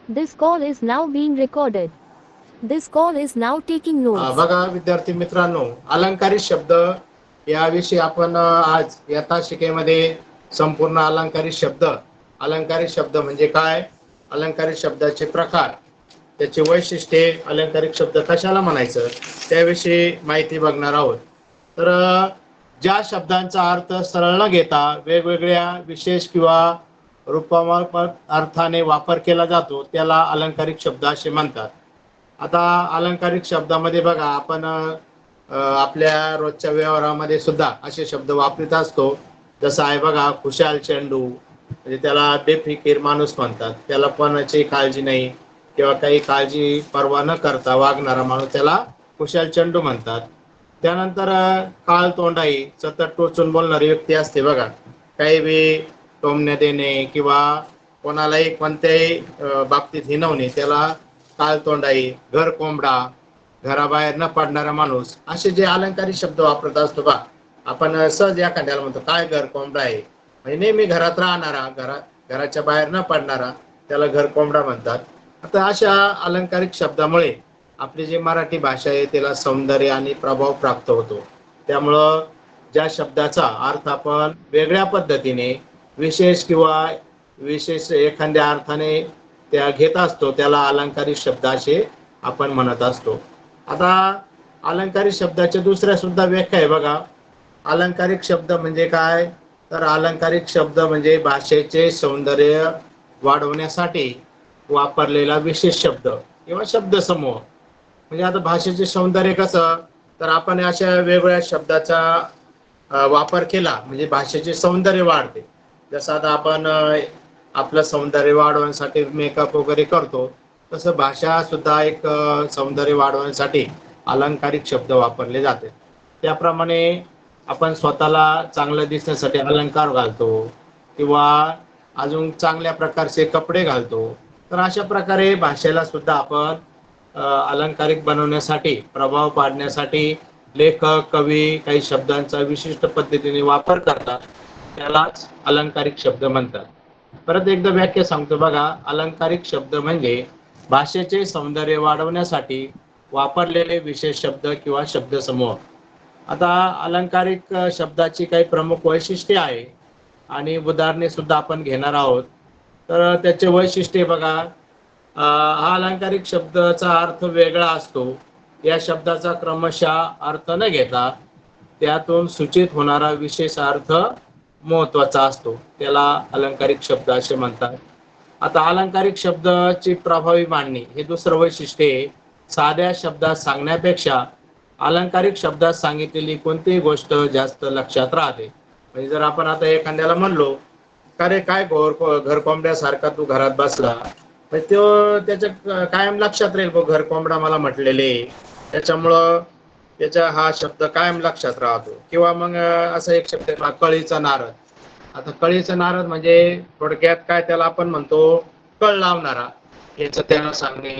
This call is now being recorded. This call is now taking notes. बघा विद्यार्थी मित्रांनो, अलंकारिक शब्द याविषयी आपण आज या तासिकेमध्ये संपूर्ण अलंकारिक शब्द म्हणजे काय, अलंकारिक शब्दाचे प्रकार, त्याचे वैशिष्ट्ये, अलंकारिक शब्द कशाला म्हणायचं त्याविषयी माहिती बघणार आहोत. तर ज्या शब्दांचा अर्थ सरळ न घेता वेगवेगळ्या विशेष किंवा रूपात्मक अर्थाने वापर केला जातो त्याला अलंकारिक शब्द असे म्हणतात. आता अलंकारिक शब्दामध्ये बघा आपण आपल्या रोजच्या व्यवहारामध्ये सुद्धा असे शब्द वापरत असतो. जसं आहे बघा, खुशाल चेंडू, म्हणजे त्याला बेफिकीर माणूस म्हणतात. त्याला कोणाची काळजी नाही किंवा काही काळजी पर्वा न करता वागणारा माणूस त्याला खुशाल चेंडू म्हणतात. त्यानंतर काळ तोंडाई, सतत टोचून बोलणारी व्यक्ती असते बघा, काही बी टोमणे देणे किंवा कोणालाही कोणत्याही बाबतीत हिनवणे, त्याला काळ तोंडाई. घर कोंबडा, घराबाहेर न पडणारा माणूस, असे जे अलंकारिक शब्द वापरत असतो बा आपण. सहज एखाद्याला म्हणतो काय घर कोंबडा आहे, म्हणजे नेहमी घरात राहणारा, घराच्या बाहेर न पडणारा, त्याला घर कोंबडा म्हणतात. आता अशा अलंकारिक शब्दामुळे आपली जी मराठी भाषा आहे त्याला सौंदर्य आणि प्रभाव प्राप्त होतो. त्यामुळं ज्या शब्दाचा अर्थ आपण वेगळ्या पद्धतीने विशेष एखाद्या अर्थाने त्या घेत असतो त्याला अलंकारिक शब्द असे आपण म्हणत असतो. आता अलंकारिक शब्दाच्या दुसऱ्या सुद्धा व्याख्या आहे बघा. अलंकारिक शब्द म्हणजे काय, तर अलंकारिक शब्द म्हणजे भाषेचे सौंदर्य वाढवण्यासाठी वापरलेला विशेष शब्द किंवा शब्दसमूह. म्हणजे आता भाषेचे सौंदर्य कसं, तर आपण अशा वेगवेगळ्या शब्दाचा वापर केला म्हणजे भाषेचे सौंदर्य वाढते. जसं आता आपण आपलं सौंदर्य वाढवण्यासाठी मेकअप वगैरे करतो, तसं भाषा सुद्धा एक सौंदर्य वाढवण्यासाठी अलंकारिक शब्द वापरले जाते. त्याप्रमाणे आपण स्वतःला चांगलं दिसण्यासाठी अलंकार घालतो किंवा अजून चांगल्या प्रकारचे कपडे घालतो. तर अशा प्रकारे भाषेला सुद्धा आपण अलंकारिक बनवण्यासाठी, प्रभाव पाडण्यासाठी लेखक, कवी काही शब्दांचा विशिष्ट पद्धतीने वापर करतात, त्यालाच अलंकारिक शब्द म्हणतात. परत एकदा व्याख्या सांगतो बघा. अलंकारिक शब्द म्हणजे भाषेचे सौंदर्य वाढवण्यासाठी वापरलेले विशेष शब्द किंवा शब्दसमूह. आता अलंकारिक शब्दाची काही प्रमुख वैशिष्ट्ये आहे आणि उदाहरणे सुद्धा आपण घेणार आहोत. तर त्याचे वैशिष्ट्ये बघा. हा अलंकारिक शब्दाचा अर्थ वेगळा असतो. या शब्दाचा क्रमशः अर्थ न घेता त्यातून सूचित होणारा विशेष अर्थ महत्वाचा असतो, त्याला अलंकारिक शब्द असे म्हणतात. आता अलंकारिक शब्दाची प्रभावी मांडणी हे दुसरं वैशिष्ट्य आहे. साध्या शब्दात सांगण्यापेक्षा अलंकारिक शब्दात सांगितलेली कोणतीही गोष्ट जास्त लक्षात राहते. म्हणजे जर आपण आता एखाद्याला म्हणलो, का रे काय घर कोंबड्यासारखा तू घरात बसला, म्हणजे तो त्याच्या कायम लक्षात राहील, घर कोंबडा मला म्हटलेले, त्याच्यामुळं त्याचा हा शब्द कायम लक्षात राहतो. किंवा मग असा एक शब्द आहे कळीचा नारद. आता कळीचा नारद म्हणजे थोडक्यात काय, त्याला आपण म्हणतो कळ लावणारा. याचं त्याला सांगणे,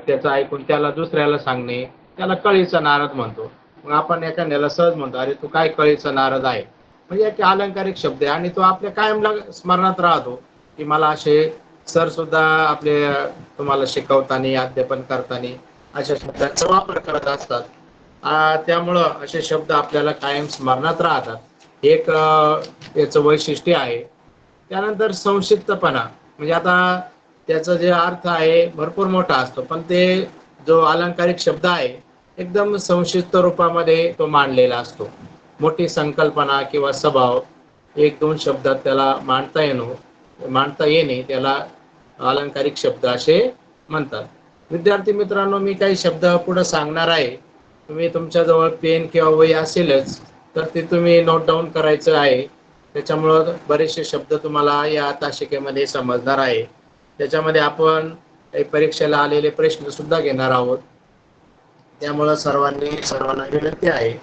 त्याचं ऐकून त्याला दुसऱ्याला सांगणे, त्याला कळीचा नारद म्हणतो. मग आपण एखाद्याला सहज म्हणतो, अरे तू काय कळीचा नारद आहे, म्हणजे एक अलंकारिक शब्द आहे आणि तो आपल्या कायम स्मरणात राहतो. की मला असे सर सुद्धा आपले तुम्हाला शिकवताना, अध्यापन करताना अशा शब्दांचा वापर करत असतात. त्यामुळं असे शब्द आपल्याला कायम स्मरणात राहतात. एक याचं वैशिष्ट्य आहे. त्यानंतर संक्षिप्तपणा, म्हणजे आता त्याचा जे अर्थ आहे भरपूर मोठा असतो, पण ते जो अलंकारिक शब्द आहे एकदम संक्षिप्त रूपामध्ये तो मांडलेला असतो. मोठी संकल्पना किंवा स्वभाव एक दोन शब्दात त्याला मांडता येणे त्याला अलंकारिक शब्द असे म्हणतात. विद्यार्थी मित्रांनो, मी काही शब्द पुढे सांगणार आहे. तुम्ही तुमच्याजवळ पेन किंवा वही असेलच तर ते तुम्ही नोट डाऊन करायचं आहे. त्याच्यामुळं बरेचसे शब्द तुम्हाला या तासिकेमध्ये समजणार आहे. त्याच्यामध्ये आपण काही परीक्षेला आलेले प्रश्न सुद्धा घेणार आहोत. त्यामुळं सर्वांना विनंती आहे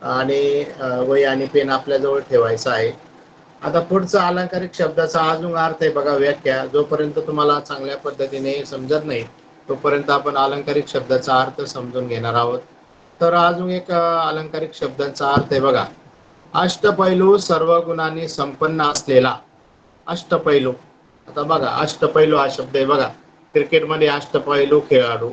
आणि वही आणि पेन आपल्याजवळ ठेवायचा आहे. आता पुढचा अलंकारिक शब्दाचा अजून अर्थ आहे बघा, व्याख्या. जोपर्यंत तुम्हाला चांगल्या पद्धतीने समजत नाही तोपर्यंत आपण अलंकारिक शब्दाचा अर्थ समजून घेणार आहोत. तर अजून एक अलंकारिक शब्दांचा अर्थ आहे बघा, अष्टपैलू सर्व गुणांनी संपन्न असलेला. अष्टपैलू आता बघा अष्टपैलू हा शब्द आहे बघा, क्रिकेटमध्ये अष्टपैलू खेळाडू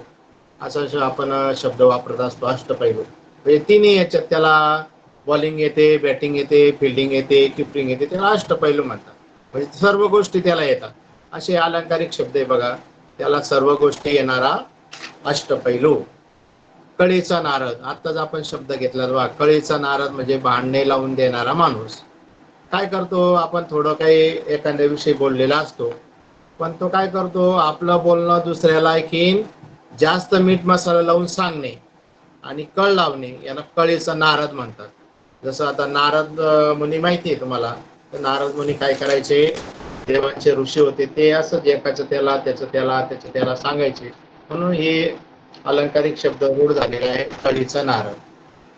असा आपण शब्द वापरत असतो अष्टपैलू. म्हणजे तिन्ही याच्यात त्याला बॉलिंग येते, बॅटिंग येते, फिल्डिंग येते, किपिंग येते, त्याला अष्टपैलू म्हणतात. म्हणजे सर्व गोष्टी त्याला येतात. असे अलंकारिक शब्द आहे बघा, त्याला सर्व गोष्टी येणारा अष्टपैलू. कळीचा नारद, आत्ताच आपण शब्द घेतला बघा, कळीचा नारद म्हणजे भांडणे लावून देणारा माणूस. काय करतो आपण, थोडं काही एखाद्या विषयी बोललेला असतो, पण तो काय करतो, आपलं बोलणं दुसऱ्याला आणखीन जास्त मीठ मसाला लावून सांगणे आणि कळ लावणे याला कळीचा नारद म्हणतात. जसं आता नारद मुनी माहिती आहे तुम्हाला, तर नारद मुनी काय करायचे, देवांचे ऋषी होते ते असंच एकाचं त्याला त्याचं त्याला त्याचं त्याला सांगायचे. म्हणून हे अलंकारिक शब्द रूढ झालेला आहे, कळीचा नारद.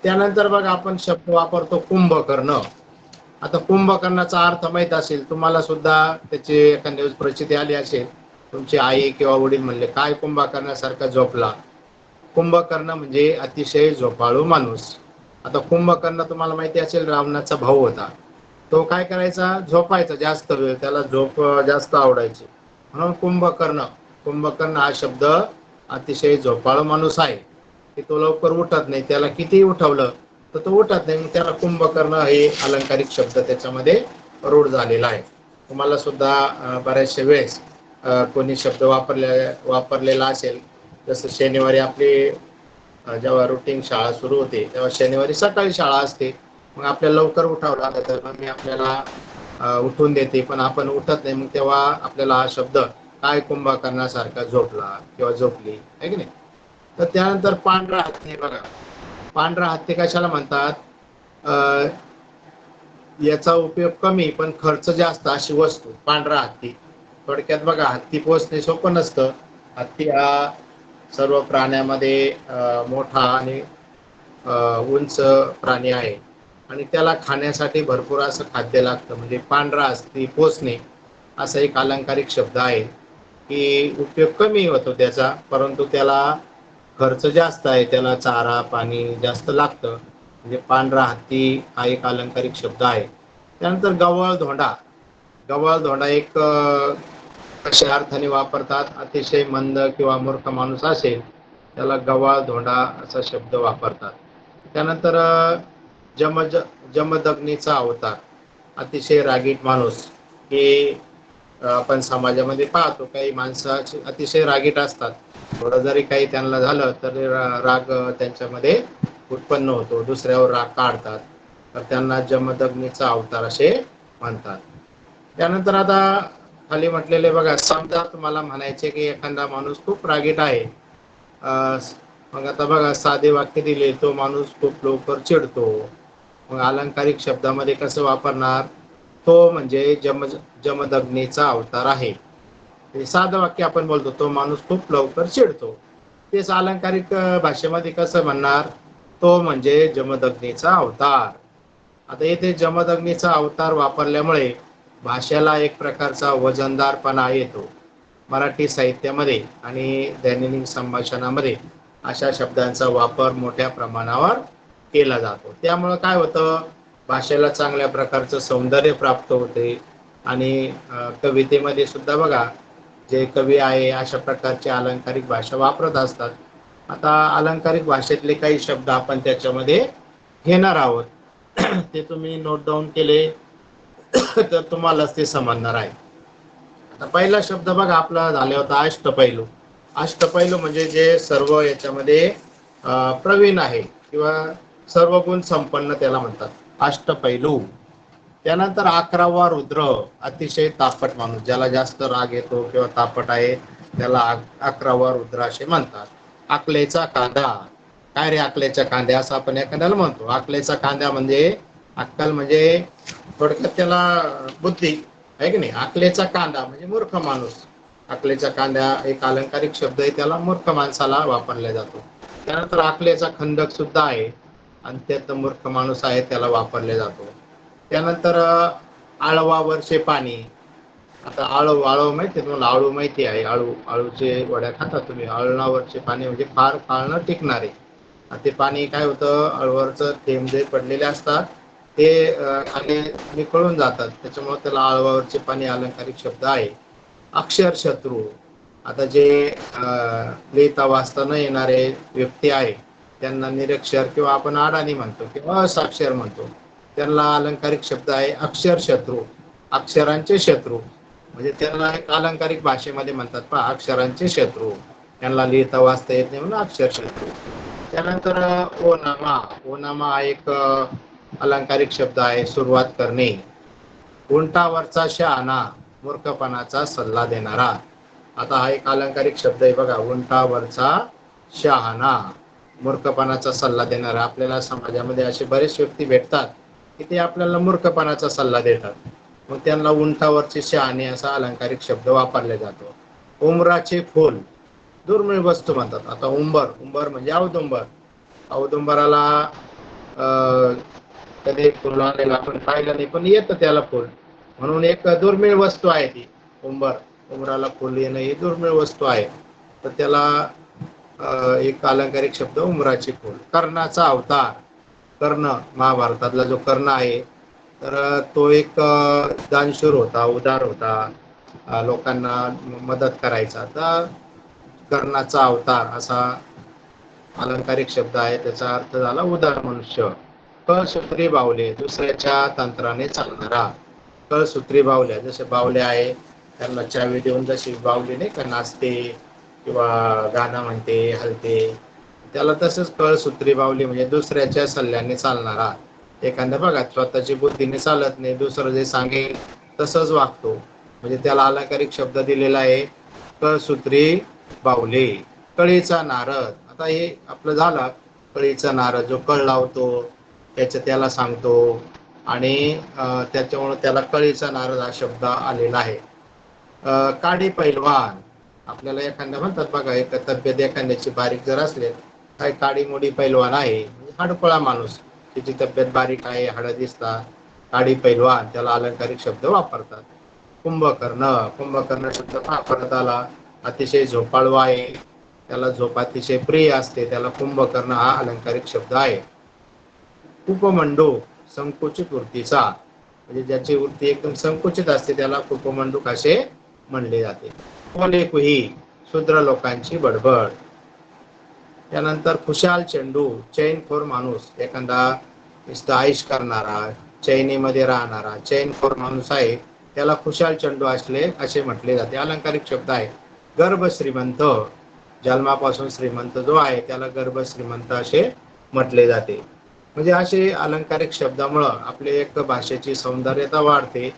त्यानंतर बघा आपण शब्द वापरतो कुंभकर्ण. आता कुंभकर्णाचा अर्थ माहित असेल तुम्हाला सुद्धा, त्याची एखाद्या दिवस प्रचिती आली असेल, तुमची आई किंवा वडील म्हणले काय कुंभकर्णासारखा झोपला. कुंभकर्ण म्हणजे अतिशय झोपाळू माणूस. आता कुंभकर्ण तुम्हाला माहिती असेल रावणाचा भाऊ होता. तो काय करायचा, झोपायचा जास्त वेळ, त्याला झोप जास्त आवडायची. म्हणून कुंभकर्ण, कुंभकर्ण हा शब्द अतिशय झोपाळू माणूस आहे, की तो लवकर उठत नाही, त्याला कितीही उठवलं तर तो उठत नाही, त्याला कुंभकर्ण हे अलंकारिक शब्द त्याच्यामध्ये रूढ झालेला आहे. तुम्हाला सुद्धा बऱ्याचशा वेळेस कोणी शब्द वापरलेला असेल. जसं शनिवारी आपली जेव्हा रुटीन शाळा सुरू होते तेव्हा शनिवारी सकाळी शाळा असते, मग आपल्याला लवकर उठावं लागत, मग मी आपल्याला उठून देते, पण आपण उठत नाही, मग तेव्हा आपल्याला हा शब्द काय कुंभकर्णासारखा झोपला किंवा झोपली आहे की नाही. तर त्यानंतर पांढरा हत्ती बघा, पांढरा हत्ती कशाला म्हणतात, याचा उपयोग कमी पण खर्च जास्त अशी वस्तू पांढरा हत्ती. थोडक्यात बघा, हत्ती पोचणे सोपं नसतं. हत्ती हा सर्व प्राण्यामध्ये मोठा आणि उंच प्राणी आहे आणि त्याला खाण्यासाठी भरपूर असं खाद्य लागतं. म्हणजे पांढरा हत्ती पोचणे असा एक अलंकारिक शब्द आहे, की उपयोग कमी होतो त्याचा, परंतु त्याला खर्च जास्त आहे, त्याला चारा पाणी जास्त लागतं. म्हणजे पांढरा हत्ती हा एक अलंकारिक शब्द आहे. त्यानंतर गव्हाळ धोंडा, गव्हाळ धोंडा एक कशा अर्थाने वापरतात, अतिशय मंद किंवा मूर्ख माणूस असेल त्याला गव्हाळ धोंडा असा शब्द वापरतात. त्यानंतर जमज जमदग्नीचा अवतार, अतिशय रागीट माणूस, की आपण समाजामध्ये पाहतो काही माणसं अतिशय रागीट असतात. थोडं जरी काही त्यांना झालं तरी राग त्यांच्यामध्ये उत्पन्न होतो, दुसऱ्यावर राग काढतात, तर त्यांना जमदग्नीचा अवतार असे म्हणतात. त्यानंतर आता खाली म्हटलेले बघा, समजा तुम्हाला म्हणायचे की एखादा माणूस खूप रागीट आहे, मग आता बघा साधे वाक्य दिले, तो माणूस खूप लवकर चिडतो. मग अलंकारिक शब्दामध्ये कसं वापरणार, तो म्हणजे जमदग्नीचा अवतार आहे. हे साधं वाक्य आपण बोलतो, तो माणूस खूप लवकर चिडतो. तेच अलंकारिक भाषेमध्ये कसं म्हणणार, तो म्हणजे जमदग्नीचा अवतार. आता इथे जमदग्नीचा अवतार वापरल्यामुळे भाषेला एक प्रकारचा वजनदारपणा येतो. मराठी साहित्यामध्ये आणि दैनंदिन संभाषणामध्ये अशा शब्दांचा वापर मोठ्या प्रमाणावर केला जातो. त्यामुळं काय होतं, भाषेला चांगल्या प्रकारचं सौंदर्य प्राप्त होते. आणि कवितेमध्ये सुद्धा बघा, जे कवी आहे अशा प्रकारची अलंकारिक भाषा वापरत असतात. आता अलंकारिक भाषेतले काही शब्द आपण त्याच्यामध्ये घेणार आहोत. ते तुम्ही नोट डाऊन केले तर तुम्हालाच ते समजणार आहे. आता पहिला शब्द बघा आपला झाला होता अष्टपैलू. अष्टपैलू म्हणजे जे सर्व याच्यामध्ये प्रवीण आहे किंवा सर्व गुण संपन्न त्याला म्हणतात अष्टपैलू. त्यानंतर 11वा रुद्र, अतिशय तापट माणूस, ज्याला जास्त राग येतो किंवा तापट आहे त्याला 11वा रुद्र असे म्हणतात. अकलेचा कांदा, काय रे अकलेच्या कांद्या असं आपण एखाद्याला म्हणतो. अकलेचा कांद्या म्हणजे अक्कल म्हणजे थोडक्यात त्याला बुद्धी आहे की नाही. अकलेचा कांदा म्हणजे मूर्ख माणूस. अकलेच्या कांद्या एक अलंकारिक शब्द आहे, त्याला मूर्ख माणसाला वापरला जातो. त्यानंतर अकलेचा खंदक सुद्धा आहे आणि त्यात मूर्ख माणूस आहे त्याला वापरले जातो. त्यानंतर आळवावरचे पाणी. आता आळू, आळू माहिती आहे तुम्हाला, आळू माहिती आहे, आळू, आळूचे वड्या खातात तुम्ही. आळणावरचे पाणी म्हणजे फार काळ न टिकणारे. ते पाणी काय होतं, आळूवरचं थेंब जे पडलेले असतात ते खाली निखळून जातात, त्याच्यामुळे त्याला आळवावरचे पाणी अलंकारिक शब्द आहे. अक्षर शत्रू. आता जे लिहिता वाचता न येणारे व्यक्ती आहे त्यांना निरक्षर किंवा आपण अडाणी म्हणतो किंवा असाक्षर म्हणतो, त्यांना अलंकारिक शब्द आहे अक्षर शत्रू. अक्षरांचे शत्रू म्हणजे त्यांना एक अलंकारिक भाषेमध्ये म्हणतात पहा, अक्षरांचे शत्रू. त्यांना लिहिता वाचता येत नाही म्हणून अक्षर शत्रू. त्यानंतर ओनामा. ओनामा हा एक अलंकारिक शब्द आहे, सुरुवात करणे. उंटावरचा शहाणा, मूर्खपणाचा सल्ला देणारा. आता हा एक अलंकारिक शब्द आहे बघा, उंटावरचा शहाणा, मूर्खपणाचा सल्ला देणारा. आपल्याला समाजामध्ये असे बरेच व्यक्ती भेटतात की ते आपल्याला मूर्खपणाचा सल्ला देतात, मग त्यांना उंटावरचे शहाणे असा अलंकारिक शब्द वापरला जातो. उमराचे फूल, दुर्मिळ वस्तू म्हणतात. आता उंबर, उंबर म्हणजे औदुंबर. औदुंबराला कधी फुल आलेलं आपण पाहिलं नाही, पण येतं त्याला फुल, म्हणून एक दुर्मिळ वस्तू आहे ती उंबर. उमराला फुल येणं ही दुर्मिळ वस्तू आहे, तर त्याला एक अलंकारिक शब्द उमराचे फूल. कर्णाचा अवतार. कर्ण, महाभारतातला जो कर्ण आहे, तर तो एक दानशूर होता, उदार होता, लोकांना मदत करायचा. तर कर्णाचा अवतार असा अलंकारिक शब्द आहे, त्याचा अर्थ झाला उदार मनुष्य. कळसूत्री बावले, दुसऱ्याच्या तंत्राने चालणारा. कळसूत्री बावल्या, जसे बावले आहे त्यांना चावी देऊन जशी बावली नाही का नाचते किंवा गाणं म्हणते, हलते, त्याला तसंच कळसूत्री बावली म्हणजे दुसऱ्याच्या सल्ल्याने चालणारा. एखादा बघा स्वतःची बुद्धीने चालत नाही, दुसरं जे सांगेल तसंच वागतो, म्हणजे त्याला अलंकारिक शब्द दिलेला आहे कळसूत्री बावले. कळीचा नारद. आता हे आपलं झालं कळीचा नारद, जो कळ लावतो त्याला सांगतो, आणि त्याच्यामुळे त्याला कळीचा नारद हा शब्द आलेला आहे. काडी पैलवान. आपल्याला एखाद्या म्हणतात बघा, एक तब्येत एखाद्याची बारीक जर असले, काय काडी मोडी पैलवान आहे, हाडपळा माणूस, त्याची तब्येत बारीक आहे, हाड दिसतात, काडी पैलवान, त्याला अलंकारिक शब्द वापरतात. कुंभकर्ण. कुंभकर्ण शब्द परत आला, अतिशय झोपाळू आहे, त्याला झोप अतिशय प्रिय असते, त्याला कुंभकर्ण हा अलंकारिक शब्द आहे. उपमंडूक, संकुचित वृत्तीचा, म्हणजे ज्याची वृत्ती एकदम संकुचित असते त्याला उपमंडूक असे म्हणले जाते. कोलेकुही, शूद्र लोकांची बडबड. त्यानंतर खुशाल चेंडू, चैनखोर माणूस, एखादा नुसतं आईश करणारा, चैनीमध्ये राहणारा चैनखोर माणूस आहे, त्याला खुशाल चेंडू असले असे म्हटले जाते. अलंकारिक शब्द आहे. गर्भ श्रीमंत, जन्मापासून श्रीमंत जो आहे त्याला गर्भ श्रीमंत असे म्हटले जाते. म्हणजे असे अलंकारिक शब्दामुळं आपले एक भाषेची सौंदर्यता वाढते,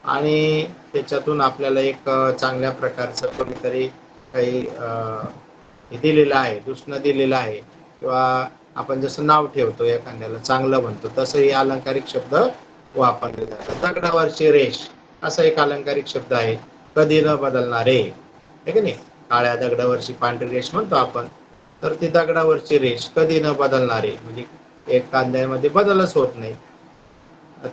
आणि त्याच्यातून आपल्याला एक चांगल्या प्रकारचं कोणीतरी काही हे दिलेलं आहे, दुष्ण दिलेलं आहे, किंवा आपण जसं नाव ठेवतो एखाद्याला चांगलं म्हणतो, तसं हे अलंकारिक शब्द वापरले जातात. दगडावरची रेष असा एक अलंकारिक शब्द आहे, कधी न बदलणारे, आहे की नाही. काळ्या दगडावरची पांढरी रेष म्हणतो आपण, तर ती दगडावरची रेष कधी न बदलणारे, म्हणजे एक कांद्यामध्ये बदलच होत नाही.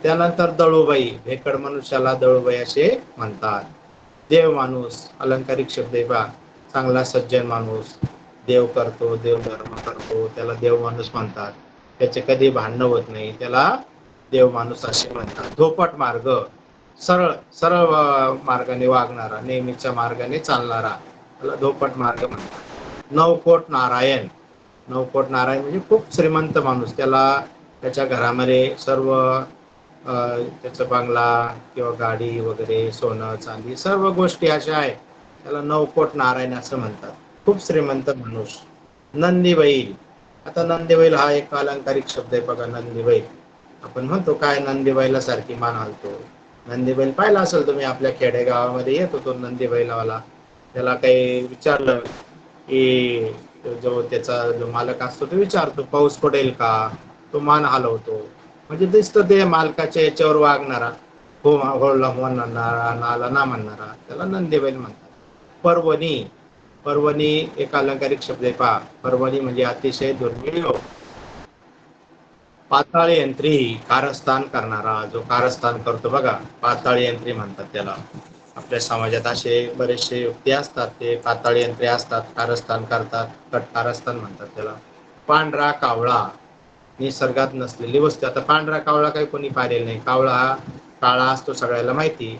त्यानंतर दळूबाई, भेकड मनुष्याला दळूबाई असे म्हणतात. देव माणूस, अलंकारिक शब्द आहे बा, चांगला सज्जन माणूस, देव करतो, देव धर्म करतो, त्याला देव माणूस म्हणतात. त्याचे कधी भांडणं होत नाही, त्याला देव माणूस असे म्हणतात. धोपट मार्ग, सरळ सरळ मार्गाने वागणारा, नेहमीच्या मार्गाने चालणारा, त्याला धोपट मार्ग म्हणतात. नवकोट नारायण. नवकोट नारायण म्हणजे खूप श्रीमंत माणूस, त्याला त्याच्या घरामध्ये सर्व त्याचा बंगला किंवा गाडी वगैरे, सोनं चांदी, सर्व गोष्टी अशा आहेत, त्याला नवकोट नारायण असं म्हणतात, खूप श्रीमंत माणूस. नंदी बैल. आता नंदी बैल हा एक अलंकारिक शब्द आहे बघा. नंदी बैल आपण म्हणतो काय, नंदी बैला सारखी मान हलतो. नंदी बैल पाहिला असेल तुम्ही, आपल्या खेडेगावामध्ये येतो तो नंदी बैलावाला, त्याला काही विचारलं की जो त्याचा जो मालक असतो तो विचारतो पाऊस पडेल का, तो मान हलवतो, म्हणजे दिसतं ते मालकाच्या याच्यावर वागणारा, हो होळला म्हणणारा, नाला ना म्हणणारा, त्याला नंदी बैल म्हणतात. पर्वणी. पर्वणी एक अलंकारिक शब्द आहे पहा. पर्वणी म्हणजे अतिशय दुर्मिळ लोक. पाताळ यंत्री, कारस्थान करणारा, जो कारस्थान करतो बघा, पाताळ यंत्री म्हणतात त्याला. आपल्या समाजात असे बरेचसे व्यक्ती असतात, ते पाताळ यंत्री असतात, कारस्थान करतात, कारस्थान म्हणतात त्याला. पांढरा कावळा, निसर्गात नसलेली वस्तू. आता पांढरा कावळा काही कोणी पाहिलेला नाही, कावळा हा काळा असतो सगळ्याला माहिती,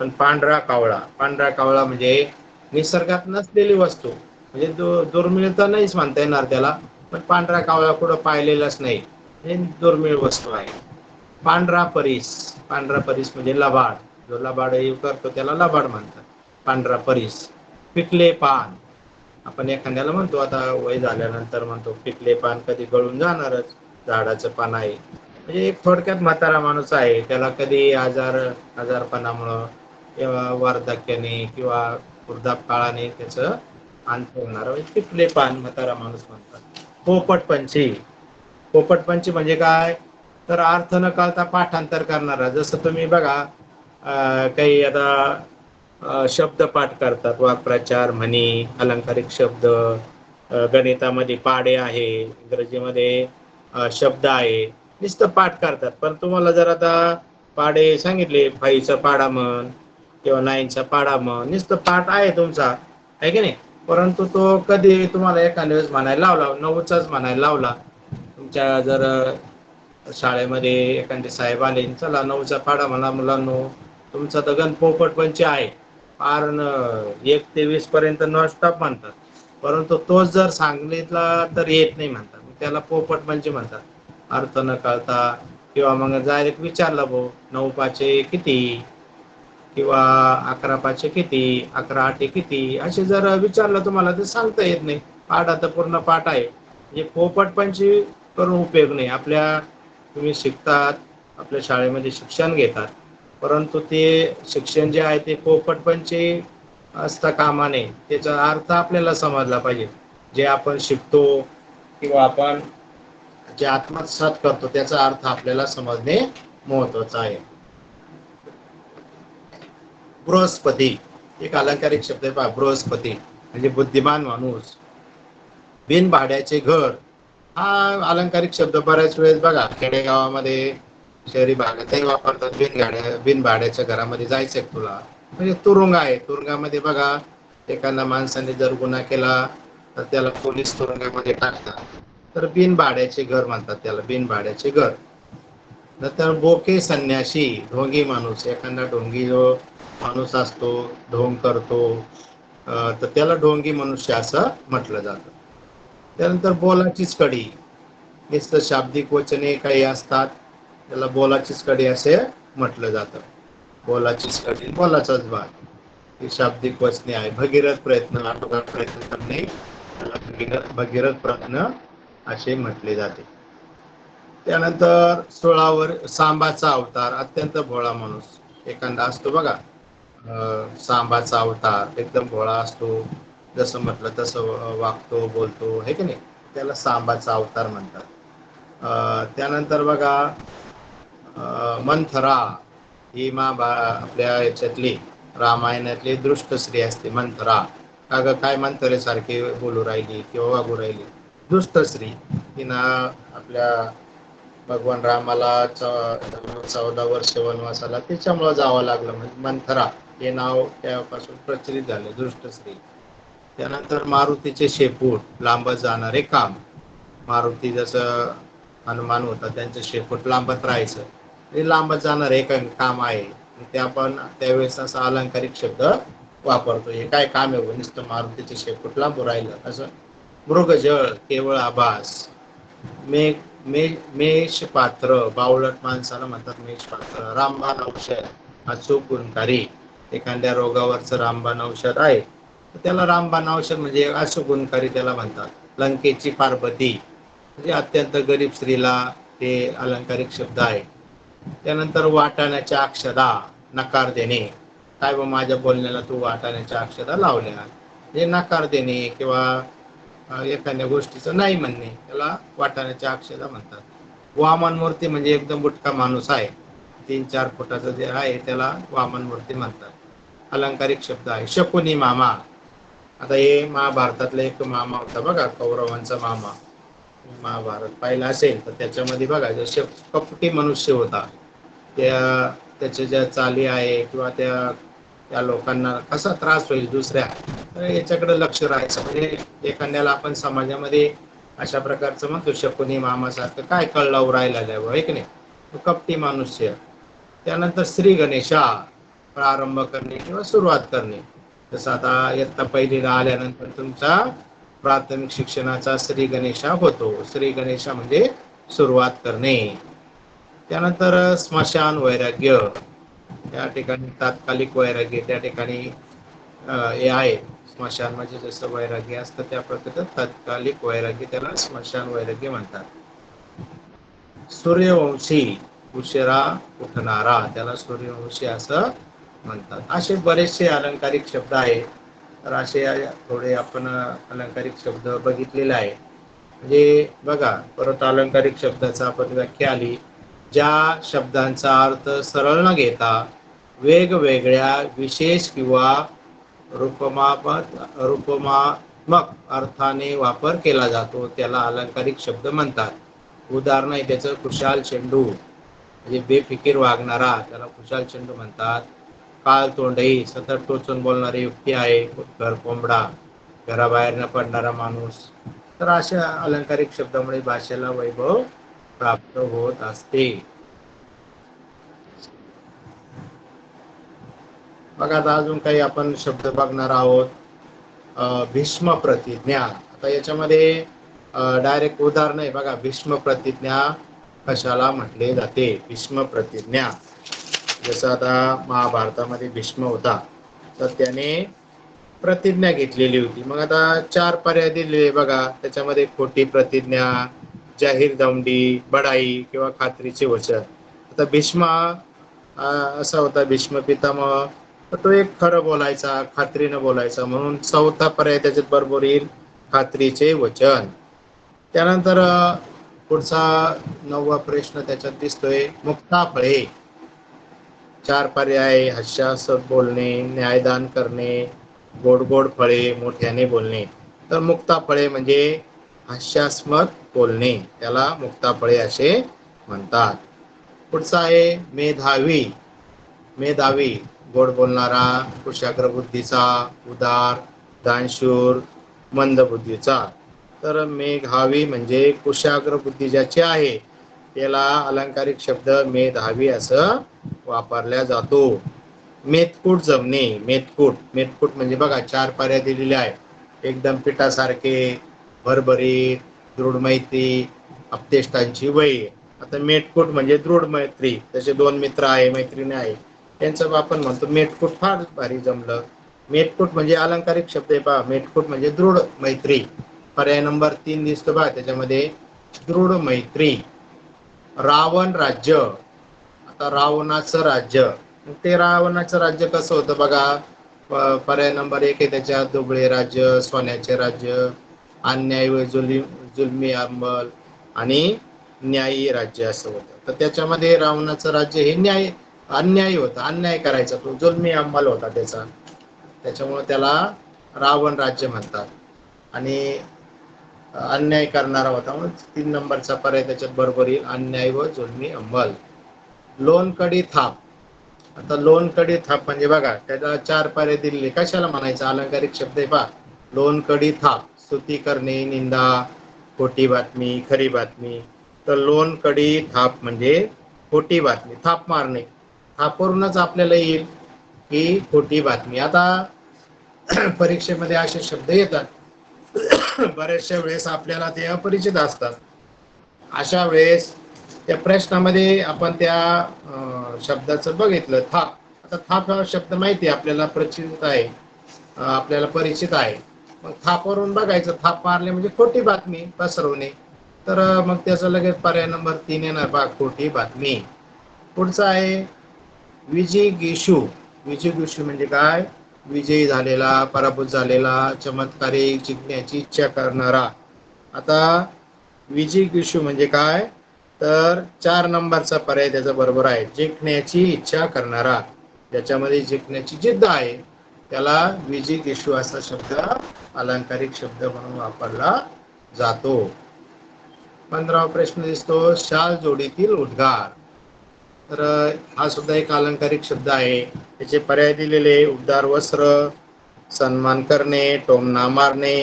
पण पांढरा कावळा म्हणजे निसर्गात नसलेली वस्तू, म्हणजे दुर्मिळ तर नाहीच म्हणता येणार त्याला, पण पांढरा कावळा कुठं पाहिलेलाच नाही, हे दुर्मिळ वस्तू आहे. पांढरा परीस म्हणजे लबाड, जो लबाड करतो त्याला लबाड म्हणतात. पांढरा परीस. पिकले पान, आपण एखाद्याला म्हणतो आता वय झाल्यानंतर म्हणतो पिकले पान कधी गळून जाणारच, झाडाचं पान आहे. म्हणजे एक थोडक्यात म्हातारा माणूस आहे, त्याला कधी आजारपणामुळं किंवा वार्धक्याने किंवा वृद्धापकाळाने त्याचं अंत होणार, पिकले पान म्हातारा माणूस म्हणतात. पोपटपंची म्हणजे काय, तर अर्थ न कळता पाठांतर करणारा. जसं तुम्ही बघा काही आता शब्द पाठ करतात, वाक्प्रचार, म्हणी, अलंकारिक शब्द, गणितामध्ये पाडे आहे, इंग्रजीमध्ये शब्द आहे, नुसतं पाठ करतात. पण तुम्हाला जर आता पाडे सांगितले, फाईचा पाडा म्हण किंवा नाईनचा पाडा म्हण, नुसतं पाठ आहे तुमचा, आहे की नाही, परंतु तो कधी तुम्हाला एखाद्या वेळेस म्हणायला लावला, नऊचाच म्हणायला लावला, तुमच्या जर शाळेमध्ये एखादे साहेब आले, चला नऊचा पाडा म्हणा मुलांनो, तुमचा तर गण पोपटपंची आहे, फार 1 ते 20 पर्यंत नॉन स्टॉप म्हणतात, परंतु तोच जर सांगितला तर येत नाही म्हणतात, त्याला पोपटपंची म्हणतात. अर्थ न कळता, किंवा मग डायरेक्ट विचारलं, भाऊ 9 पाचे किती, किंवा 11 पाचे किती, 11 आठे किती, असे जर विचारलं तुम्हाला तर सांगता येत नाही. पाठ आता पूर्ण पाठ आहे, म्हणजे पोपटपंची करून उपयोग नाही. तुम्ही शिकतात, आपल्या शाळेमध्ये शिक्षण घेतात, परंतु ते शिक्षण जे आहे ते पोपटपंची असता कामा नये. त्याचा अर्थ आपल्याला समजला पाहिजे. जे आपण शिकतो किंवा आपण जे आत्मसात करतो त्याचा अर्थ आपल्याला समजणे महत्वाचं आहे. बृहस्पती एक अलंकारिक शब्द आहे पहा. बृहस्पती म्हणजे बुद्धिमान माणूस. बिनभाड्याचे घर हा अलंकारिक शब्द बऱ्याच वेळेस बघा खेडेगावामध्ये, शहरी भागातही वापरतात. बिनभाड्याच्या घरामध्ये जायचंय तुला, म्हणजे तुरुंग आहे. तुरुंगामध्ये बघा एखाद्या माणसाने जर गुन्हा केला तर त्याला पोलीस तुरुंगामध्ये टाकतात, तर बिनभाड्याचे घर म्हणतात त्याला, बिनभाड्याचे घर. नंतर बोके संन्याशी, ढोंगी माणूस. एखादा ढोंगी जो माणूस असतो, ढोंग करतो, तर त्याला ढोंगी मनुष्य असं म्हटलं जातं. त्यानंतर बोलाचीच कडी, नुसतं शाब्दिक वचने काही असतात, त्याला बोलाचीच कडी असे म्हटलं जातं. बोलाचीच कडी, बोलाचाच भाग, ही शाब्दिक वचने आहे. भगीरथ प्रयत्न, आटोकाट प्रयत्न करणे, त्याला भगीरथ प्रयत्न असे म्हटले जाते. त्यानंतर 16वर सांबाचा अवतार, अत्यंत भोळा माणूस. एखादा असतो बघा सांबाचा अवतार, एकदम भोळा असतो, जसं म्हटलं तसं वागतो बोलतो, हे की नाही, त्याला सांबाचा अवतार म्हणतात. त्यानंतर बघा मंथरा ही आपल्या याच्यातली रामायणातली दृष्ट स्त्री असते. मंथरा, का ग काय मंथरे सारखी बोलू राहिली किंवा वागू राहिली, दुष्ट स्त्री. तिनं आपल्या भगवान रामाला 14 वर्ष वनवासाला त्याच्यामुळे जावं लागलं, म्हणजे मंथरा हे नाव त्यापासून प्रचलित झाले, दृष्ट स्त्री. त्यानंतर मारुतीचे शेपूट, लांबत जाणारे काम. मारुती जसं हनुमान होता, त्यांचं शेपूट लांबत राहायचं, हे लांबत जाणार एक काम आहे. ते आपण त्यावेळेस असा अलंकारिक शब्द वापरतो. हे काय काम आहे, नुसतं मारुतीचे शेपूट लांब राहिलं असं. मृगजळ, केवळ आभास. मेष पात्र, बावळट माणसाला म्हणतात मेष पात्र. रामबाण औषध, अचूक गुणकारी. एखाद्या रोगावरचं रामबाण औषध आहे, त्याला रामबाण औषध म्हणजे अशुभ गुणकारी त्याला म्हणतात. लंकेची पार्वती म्हणजे अत्यंत गरीब स्त्रीला ते अलंकारिक शब्द आहे. त्यानंतर वाटाण्याच्या अक्षदा, नकार देणे. काय बा माझ्या बोलण्याला तू वाटाण्याच्या अक्षदा लावल्या, हे नकार देणे किंवा एखाद्या गोष्टीचं नाही म्हणणे, त्याला वाटाण्याच्या अक्षदा म्हणतात. वामन मूर्ती म्हणजे एकदम बुटका माणूस आहे, 3-4 फुटाचं जे आहे त्याला वामन मूर्ती म्हणतात. अलंकारिक शब्द आहे. शकुनी मामा, आता हे महाभारतातला एक मामा होता बघा, कौरवांचा मामा. महाभारत पाहिलं असेल तर त्याच्यामध्ये बघा जसे कपटी मनुष्य होता, त्याच्या ज्या चाली आहे किंवा त्या लोकांना कसा त्रास होईल दुसऱ्या, तर याच्याकडे लक्ष राहायचं. म्हणजे एखाद्याला आपण समाजामध्ये अशा प्रकारचं म्हणतो शकुनी मामासारखं काय कळलाव राहिला द्यावं, आहे की नाही, तो कपटी मनुष्य. त्यानंतर श्री गणेशा, प्रारंभ करणे किंवा सुरुवात करणे. जसं आता इयत्ता पहिलीला आल्यानंतर तुमचा प्राथमिक शिक्षणाचा श्री गणेशा होतो. श्री गणेशा म्हणजे सुरुवात करणे. त्यानंतर स्मशान वैराग्य, या ठिकाणी तात्कालिक वैराग्य, त्या ठिकाणी हे आहे स्मशान म्हणजे जसं वैराग्य असतं त्या प्रकारचं तात्कालिक वैराग्य, त्याला स्मशान वैराग्य म्हणतात. सूर्यवंशी, उशिरा उठणारा, त्याला सूर्यवंशी असं म्हणतात. असे बरेचसे अलंकारिक शब्द आहेत. तर असे थोडे आपण अलंकारिक शब्द बघितलेले आहे. म्हणजे बघा, परत अलंकारिक शब्दाचा आपण व्याख्या आली. ज्या शब्दांचा अर्थ सरळ न घेता वेगवेगळ्या विशेष किंवा रूपमात्मक अर्थाने वापर केला जातो त्याला अलंकारिक शब्द म्हणतात. उदाहरण आहे त्याचं खुशाल चेंडू, म्हणजे बेफिकीर वागणारा, त्याला खुशाल चेंडू म्हणतात. काळ तोंडई, सतत टोचून बोलणारी युक्ती आहे. घर कोंबडा, घराबाहेर न पडणारा माणूस. तर अशा अलंकारिक शब्दामुळे भाषेला वैभव प्राप्त होत असते. बघा, आता अजून काही आपण शब्द बघणार आहोत. भीष्म प्रतिज्ञा. आता याच्यामध्ये डायरेक्ट उदाहरण आहे बघा. भीष्म प्रतिज्ञा कशाला म्हटले जाते? भीष्म प्रतिज्ञा, जसं आता महाभारतामध्ये भीष्म होता तर त्याने प्रतिज्ञा घेतलेली होती. मग आता 4 पर्याय दिलेले बघा. त्याच्यामध्ये खोटी प्रतिज्ञा, जाहीर दौंडी, बडाई किंवा खात्रीचे वचन. आता भीष्म असा होता भीष्म पितामह, तर तो एक खरं बोलायचा, खात्रीनं बोलायचा, म्हणून 4था पर्याय त्याच्यात बरोबर येईल, खात्रीचे वचन. त्यानंतर पुढचा 9वा प्रश्न त्याच्यात दिसतोय, मुक्ताफळे. 4 पर्याय: हास्यास्पद बोलणे, न्यायदान करणे, गोड गोड फळे, मोठ्याने बोलणे. तर मुक्ताफळे म्हणजे हास्यास्पद बोलणे, त्याला मुक्ताफळे असे म्हणतात. पुढचा आहे मेधावी. मेधावी, गोड बोलणारा, कुशाग्र बुद्धीचा, उदार, दानशूर, मंद बुद्धीचा. तर मेधावी म्हणजे कुशाग्र बुद्धी ज्याची आहे त्याला अलंकारिक शब्द मेधावी असं वापरला जातो. मेतकूट जमणे. मेतकूट, मेतकूट म्हणजे बघा 4 पर्याय दिलेले आहे. एकदम पिठासारखे, भरभरीत, दृढ मैत्री, अपतेष्टांची वय. आता मेटकूट म्हणजे दृढ मैत्री, तसे 2 मित्र आहे, मैत्रिणी आहे, त्यांचं आपण म्हणतो मेटकूट फार भारी जमलं. मेटकूट म्हणजे अलंकारिक शब्द आहे पहा. मेटकूट म्हणजे दृढ मैत्री. पर्याय नंबर 3 दिसतो बघा त्याच्यामध्ये, दृढ मैत्री. रावण राज्य. आता रावणाचं राज्य, ते रावणाचं राज्य कसं होतं बघा. पर्याय नंबर 1 आहे त्याच्यात, दुबळे राज्य, सोन्याचे राज्य, अन्याय व जुलमी अंमल आणि न्यायी राज्य असं होतं. तर त्याच्यामध्ये रावणाचं राज्य हे अन्यायी होतं, अन्याय करायचा, तो जुलमी अंमल होता त्याचा, त्याच्यामुळे त्याला रावण राज्य म्हणतात. आणि अन्याय करणारा होता, म्हणून 3 नंबरचा पर्याय त्याच्यात बरोबर येईल, अन्याय व जुलमी अंमल. लोणकडी थाप. आता लोणकडी थाप म्हणजे बघा त्याला 4 पर्याय दिलेले, कशाला म्हणायचं? अलंकारिक शब्द आहे पहा. लोणकडी थाप, स्तुती करणे, निंदा, खोटी बातमी, खरी बातमी. तर लोणकडी थाप म्हणजे खोटी बातमी, थाप मारणे. थापवरूनच आपल्याला येईल की खोटी बातमी. आता परीक्षेमध्ये असे शब्द येतात बऱ्याचशा वेळेस आपल्याला ते अपरिचित असतात. अशा वेळेस त्या प्रश्नामध्ये आपण त्या शब्दाचं बघितलं, थाप. आता थाप हा शब्द माहिती आहे आपल्याला, परिचित आहे, आपल्याला परिचित आहे. मग थापवरून बघायचं, थाप मारले म्हणजे खोटी बातमी पसरवणे. तर मग त्याचं लगेच पर्याय नंबर 3 येणार बा, खोटी बातमी. पुढचा आहे विजिगीषू. विजिगीषू म्हणजे काय? विजयी झालेला, पराभूत झालेला, चमत्कारिक, जिंकण्याची इच्छा करणारा. आता विजिगीषू म्हणजे काय? तर 4 नंबरचा पर्याय त्याचा बरोबर आहे, जिंकण्याची इच्छा करणारा. ज्याच्यामध्ये जिंकण्याची जिद्द आहे त्याला विजिगीषू असा शब्द अलंकारिक शब्द म्हणून वापरला जातो. 15वा प्रश्न दिसतो, शाल जोडीतील उद्गार. तर हा सुद्धा एक अलंकारिक शब्द आहे. त्याचे पर्याय दिलेले, उबदार वस्त्र, सन्मान करणे, टोमणा मारणे,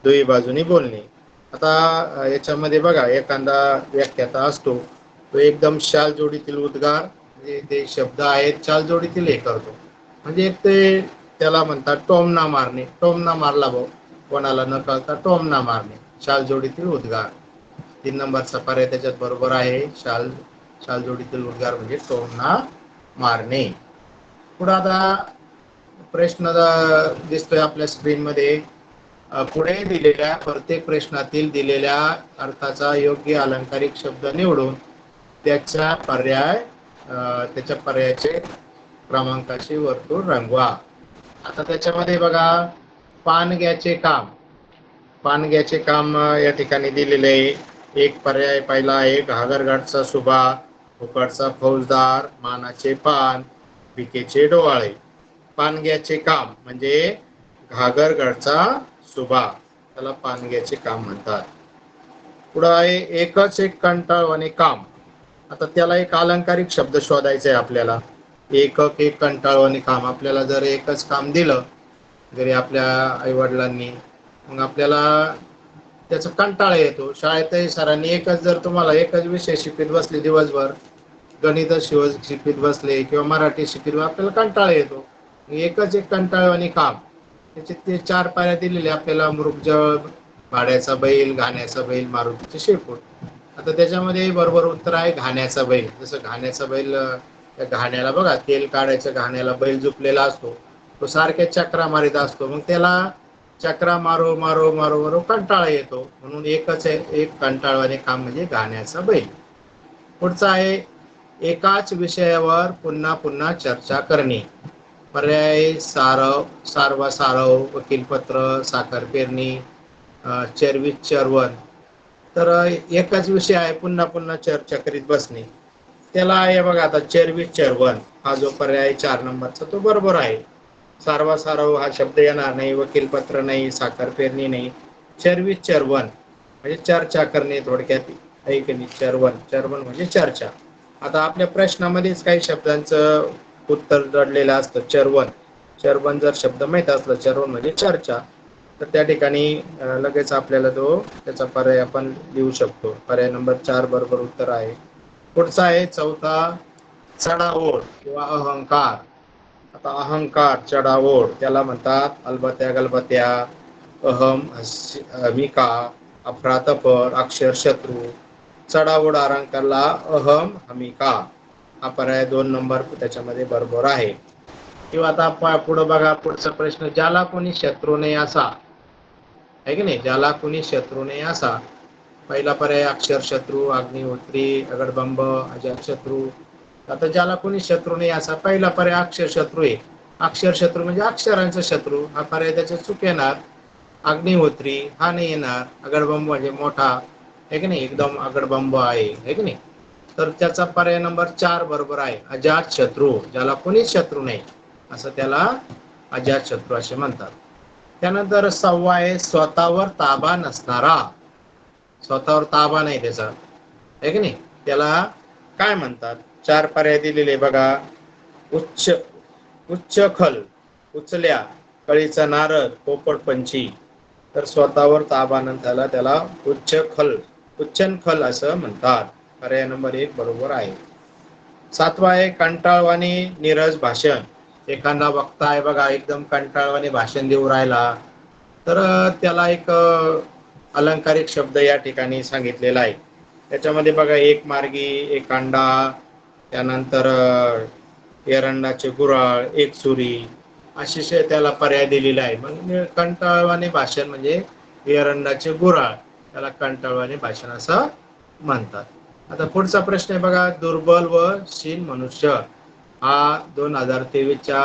दुई बाजूनी बोलणे. आता याच्यामध्ये बघा एखादा व्याख्याता असतो, तो एकदम शाल जोडीतील उद्गार म्हणजे ते शब्द आहेत शाल जोडीतील हे करतो. म्हणजे ते त्याला म्हणतात टोमणा मारणे. टोमणा मारला भाऊ कोणाला न कळता टोमणा मारणे. शाल जोडीतील उद्गार. 3 नंबरचा पर्याय त्याच्यात बरोबर आहे. शाल जोडीतील उद्गार म्हणजे टोमणा मारणे. पुढे आता प्रश्न दिसतोय आपल्या स्क्रीन मध्ये. पुढे दिलेल्या प्रत्येक प्रश्नातील दिलेल्या अर्थाचा योग्य अलंकारिक शब्द निवडून त्याच्या पर्यायाचे क्रमांकाची वर्तुळ रंगवा. आता त्याच्यामध्ये बघा पानग्याचे काम. पानग्याचे काम या ठिकाणी दिलेले आहे. एक पर्याय पहिला आहे घागरघाटचा सुभा, फुकटचा फौजदार, मानाचे पान, भिकेचे डोवाळे. पानग्याचे काम म्हणजे घागरघाटचा सुभा, त्याला पानग्याचे काम म्हणतात. पुढे आहे एकच एक कंटाळवाणे काम. आता त्याला एक अलंकारिक शब्द शोधायचा आहे आपल्याला. एक कंटाळवाणे काम. आपल्याला जर एकच काम दिलं घरी आपल्या आई वडिलांनी, मग आपल्याला त्याचा कंटाळा येतो. शाळेतही सरांनी जर तुम्हाला एकच विषय शिकवीत बसले दिवसभर, गणित शिकवीत बसले किंवा मराठी शिकवीत, आपल्याला कंटाळा येतो. एकच एक कंटाळवाणे काम. त्याचे ते 4 पायऱ्या दिलेले आपल्याला. मृगजळ, भाड्याचा बैल, घाण्याचा बैल, मारुतीचे शेपूट. आता त्याच्यामध्ये बरोबर उत्तर आहे घाण्याचा बैल. जसं घाण्याचा बैल, त्या घाण्याला बघा तेल काढायच्या घाण्याला बैल झुपलेला असतो, तो सारख्या चक्रा मारित असतो. मग त्याला चक्रा मारो मारो मारो मारो कंटाळा येतो. म्हणून एकच एक कंटाळवाणे काम म्हणजे घाण्याचा बैल. पुढचा आहे एकाच विषयावर पुन्हा पुन्हा चर्चा करणे. पर्याय सारव, वकीलपत्र, साखर पेरणी, चर्वित चर्वण. तर एकच विषय आहे पुन्हा पुन्हा चर्चा करीत बसणे, त्याला आहे बघा आता चर्वित चर्वण. हा जो पर्याय 4 नंबरचा तो बरोबर आहे. सारव हा शब्द येणार नाही, वकीलपत्र नाही, साखर पेरणी नाही. चर्वित चर्वण म्हणजे चर्चा करणे थोडक्यात. ऐकणे. चर्वण म्हणजे चर्चा. आता आपल्या प्रश्नामध्येच काही शब्दांचं उत्तर दडलेलं असतं. चर्वण जर शब्द माहित असला, चर्वण म्हणजे चर्चा, तर त्या ठिकाणी लगेच आपल्याला त्याचा पर्याय आपण लिहू शकतो. पर्याय नंबर 4 बरोबर उत्तर आहे. पुढचा आहे चौथा चढाओढ किंवा अहंकार. आता अहंकार, चढाओढ त्याला म्हणतात अलबत्या गलबत्या, हमिका, अफरातफर, अक्षर शत्रू. चढाओढ अलंकारला अहम हमिका हा पर्याय 2 नंबर त्याच्यामध्ये बरोबर आहे. किंवा आता पुढे बघा पुढचा प्रश्न. ज्याला कोणी शत्रू नाही असा, आहे की नाही, ज्याला कोणी शत्रू नाही असा. पहिला पर्याय अक्षर शत्रू, अग्निहोत्री, अगडबंब, अजातशत्रू. आता ज्याला कोणी शत्रू नाही असा पहिला पर्याय अक्षर शत्रू आहे. अक्षर शत्रू म्हणजे अक्षरांचा शत्रू, हा पर्याय त्याच्या चूक येणार. अग्निहोत्री हा नाही येणार. अगडबंब म्हणजे मोठा, आहे की नाही, एकदम अगडबंब आहे की नाही. तर त्याचा पर्याय नंबर 4 बरोबर आहे. अजात शत्रू, ज्याला कोणीच शत्रू नाही असं त्याला अजात शत्रू असे म्हणतात. त्यानंतर 6वा आहे स्वतःवर ताबा नसणारा. स्वतःवर ताबा नाही त्याचा, आहे की नाही, त्याला काय म्हणतात. 4 पर्याय दिलेले बघा. उच्च खल, उचल्या, कळीचा नारद, पोपटपंची. तर स्वतःवर ताबा नसणारा त्याला उच्चखल असं म्हणतात. पर्याय नंबर 1 बरोबर आहे. 7वा आहे कंटाळवाणे नीरस भाषण. एखादा वक्ता आहे बघा एकदम कंटाळवाणे भाषण देऊ राहिला, तर त्याला एक अलंकारिक शब्द या ठिकाणी सांगितलेला आहे. त्याच्यामध्ये बघा एक मार्गी, एक अंडा, त्यानंतर एरंडाचे गुराळ, एक सुरी, असे त्याला पर्याय दिलेला आहे. मग कंटाळवाणे भाषण म्हणजे एरंडाचे गुराळ, त्याला कंटाळवाणे भाषण असं म्हणतात. आता पुढचा प्रश्न आहे बघा. दुर्बल व क्षीण मनुष्य हा 2023च्या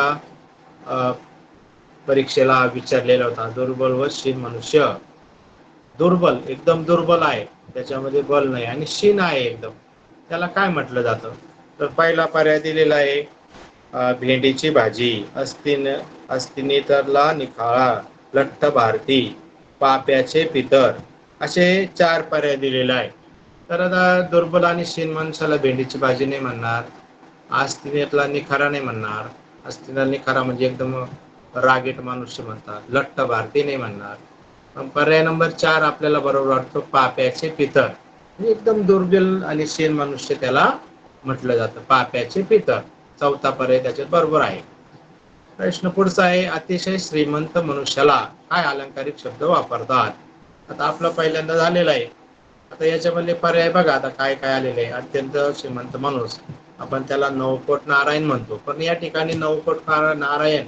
परीक्षेला विचारलेला होता. दुर्बल व क्षीण मनुष्य. दुर्बल, एकदम दुर्बल आहे, त्याच्यामध्ये बल नाही, आणि क्षीण आहे एकदम, त्याला काय म्हटलं जातं. तर पहिला पर्याय दिलेला आहे भेंडीची भाजी, अस्तिनेतरला निखाळा, लठ्ठ भारती, पाप्याचे पितर. असे 4 पर्याय दिलेले आहे. तर आता दुर्बल आणि क्षीण माणसाला भेंडीची भाजी नाही म्हणणार, अस्तिनेतला निखारा नाही म्हणणार. अस्तिनेतला निखारा म्हणजे एकदम रागीट मनुष्य म्हणतात. लठ्ठ भारती नाही म्हणणार. पर्याय नंबर 4 आपल्याला बरोबर वाटतो, पाप्याचे पितर, म्हणजे एकदम दुर्बल आणि क्षीण मनुष्य त्याला म्हटलं जातं, पाप्याचे पितर. 4था पर्याय त्याच्यात बरोबर आहे. प्रश्न पुढचा आहे, अतिशय श्रीमंत मनुष्याला काय अलंकारिक शब्द वापरतात? आता आपलं पहिल्यांदा झालेलं आहे. आता याच्यामधले पर्याय बघा, आता काय काय आलेले आहे. अत्यंत श्रीमंत माणूस, आपण त्याला नवकोट नारायण म्हणतो, पण या ठिकाणी नवकोट नारायण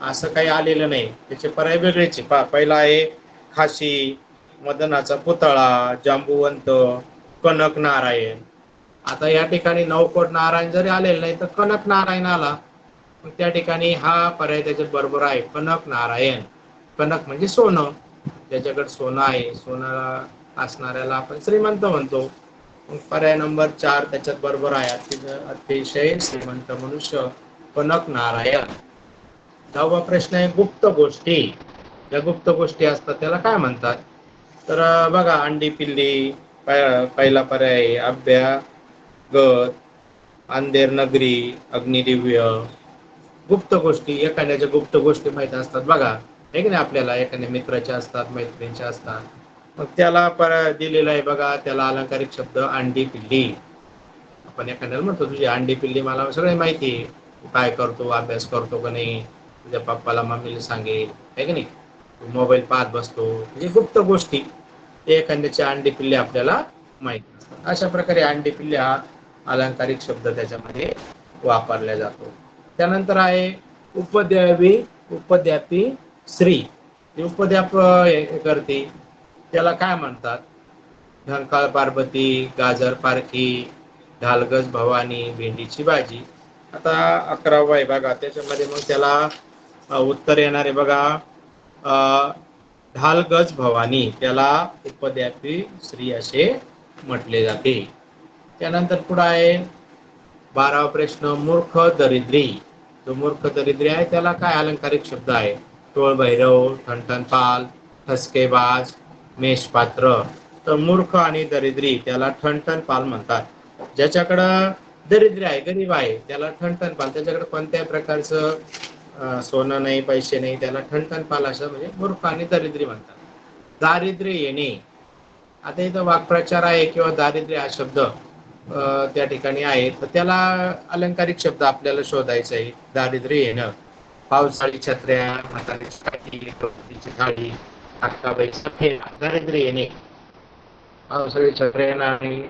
असं काही आलेलं नाही. त्याचे पर्याय वेगळेच आहे. पहिला आहे खाशी, मदनाचा पुतळा, जांबुवंत, कनक नारायण. आता या ठिकाणी नवकोट नारायण जरी आलेलं नाही तर कनक नारायण आला, मग त्या ठिकाणी हा पर्याय त्याच्यात बरोबर आहे, कनक नारायण. कनक म्हणजे सोनं, ज्याच्याकडे सोनं आहे, सोनं असणाऱ्याला आपण श्रीमंत म्हणतो. मग पर्याय नंबर 4 त्याच्यात बरोबर आहे, अतिशय श्रीमंत मनुष्य कनक नारायण. 10वा प्रश्न आहे, गुप्त गोष्टी. ज्या गुप्त गोष्टी असतात त्याला काय म्हणतात? तर बघा, अंडी पिल्ली पहिला पर्याय आहे, अभ्यागत, अंधेर नगरी, अग्निदिव्य. गुप्त गोष्टी, एखाद्याच्या गुप्त गोष्टी माहित असतात बघा, आहे की नाही, आपल्याला एखाद्या मित्राच्या असतात, मैत्रिणीच्या असतात, मग त्याला दिलेला आहे बघा, त्याला अलंकारिक शब्द अंडी पिल्ली. आपण एखाद्याला म्हणतो, तुझी अंडी पिल्ली मला सगळं माहिती आहे, तू काय करतो, अभ्यास करतो का नाही, तुझ्या पप्पाला मम्मीला सांगेल, आहे की नाही, तू मोबाईल पाहत बसतो, म्हणजे गुप्त गोष्टी एखाद्याची अंडी पिल्ली आपल्याला माहिती असतात. अशा प्रकारे अंडी पिल्ली हा अलंकारिक शब्द त्याच्यामध्ये वापरला जातो. त्यानंतर आहे उपद्यावी, उपद्यापी स्त्री. उपद्याप करते त्याला काय म्हणतात? ढंकाळ पार्वती, गाजर पारखी, ढालगज भवानी, भेंडीची भाजी. आता 11वा आहे बघा, त्याच्यामध्ये मग त्याला उत्तर येणार आहे बघा, ढालगज भवानी, त्याला उपद्यापी स्त्री असे म्हटले जाते. त्यानंतर पुढे आहे 12वा प्रश्न, मूर्ख दरिद्री. जो मूर्ख दरिद्री आहे त्याला काय अलंकारिक शब्द आहे? टोळ भैरव, ठणठणपाल, ठसकेबाज, मेषपात्र. तर मूर्ख आणि दरिद्री त्याला ठणठणपाल म्हणतात. ज्याच्याकडं दरिद्री आहे, गरीब आहे, त्याला ठणठणपाल, त्याच्याकडे कोणत्याही प्रकारचं सोनं नाही, पैसे नाही, त्याला ठणठणपाल असं म्हणजे मूर्ख आणि दरिद्री म्हणतात. दारिद्र्य येणे, आता इथं वाक्प्रचार आहे किंवा दारिद्र्य हा शब्द त्या ठिकाणी आहे, तर त्याला अलंकारिक शब्द आपल्याला शोधायचा आहे. दारिद्र्य येणं, पावसाळी छत्र्या, म्हातारीची काठी, द्रौपदीची थाळी, अक्काबाईचा फेरा. दारिद्र्य येणे, पावसाळी छत्र्या नाही,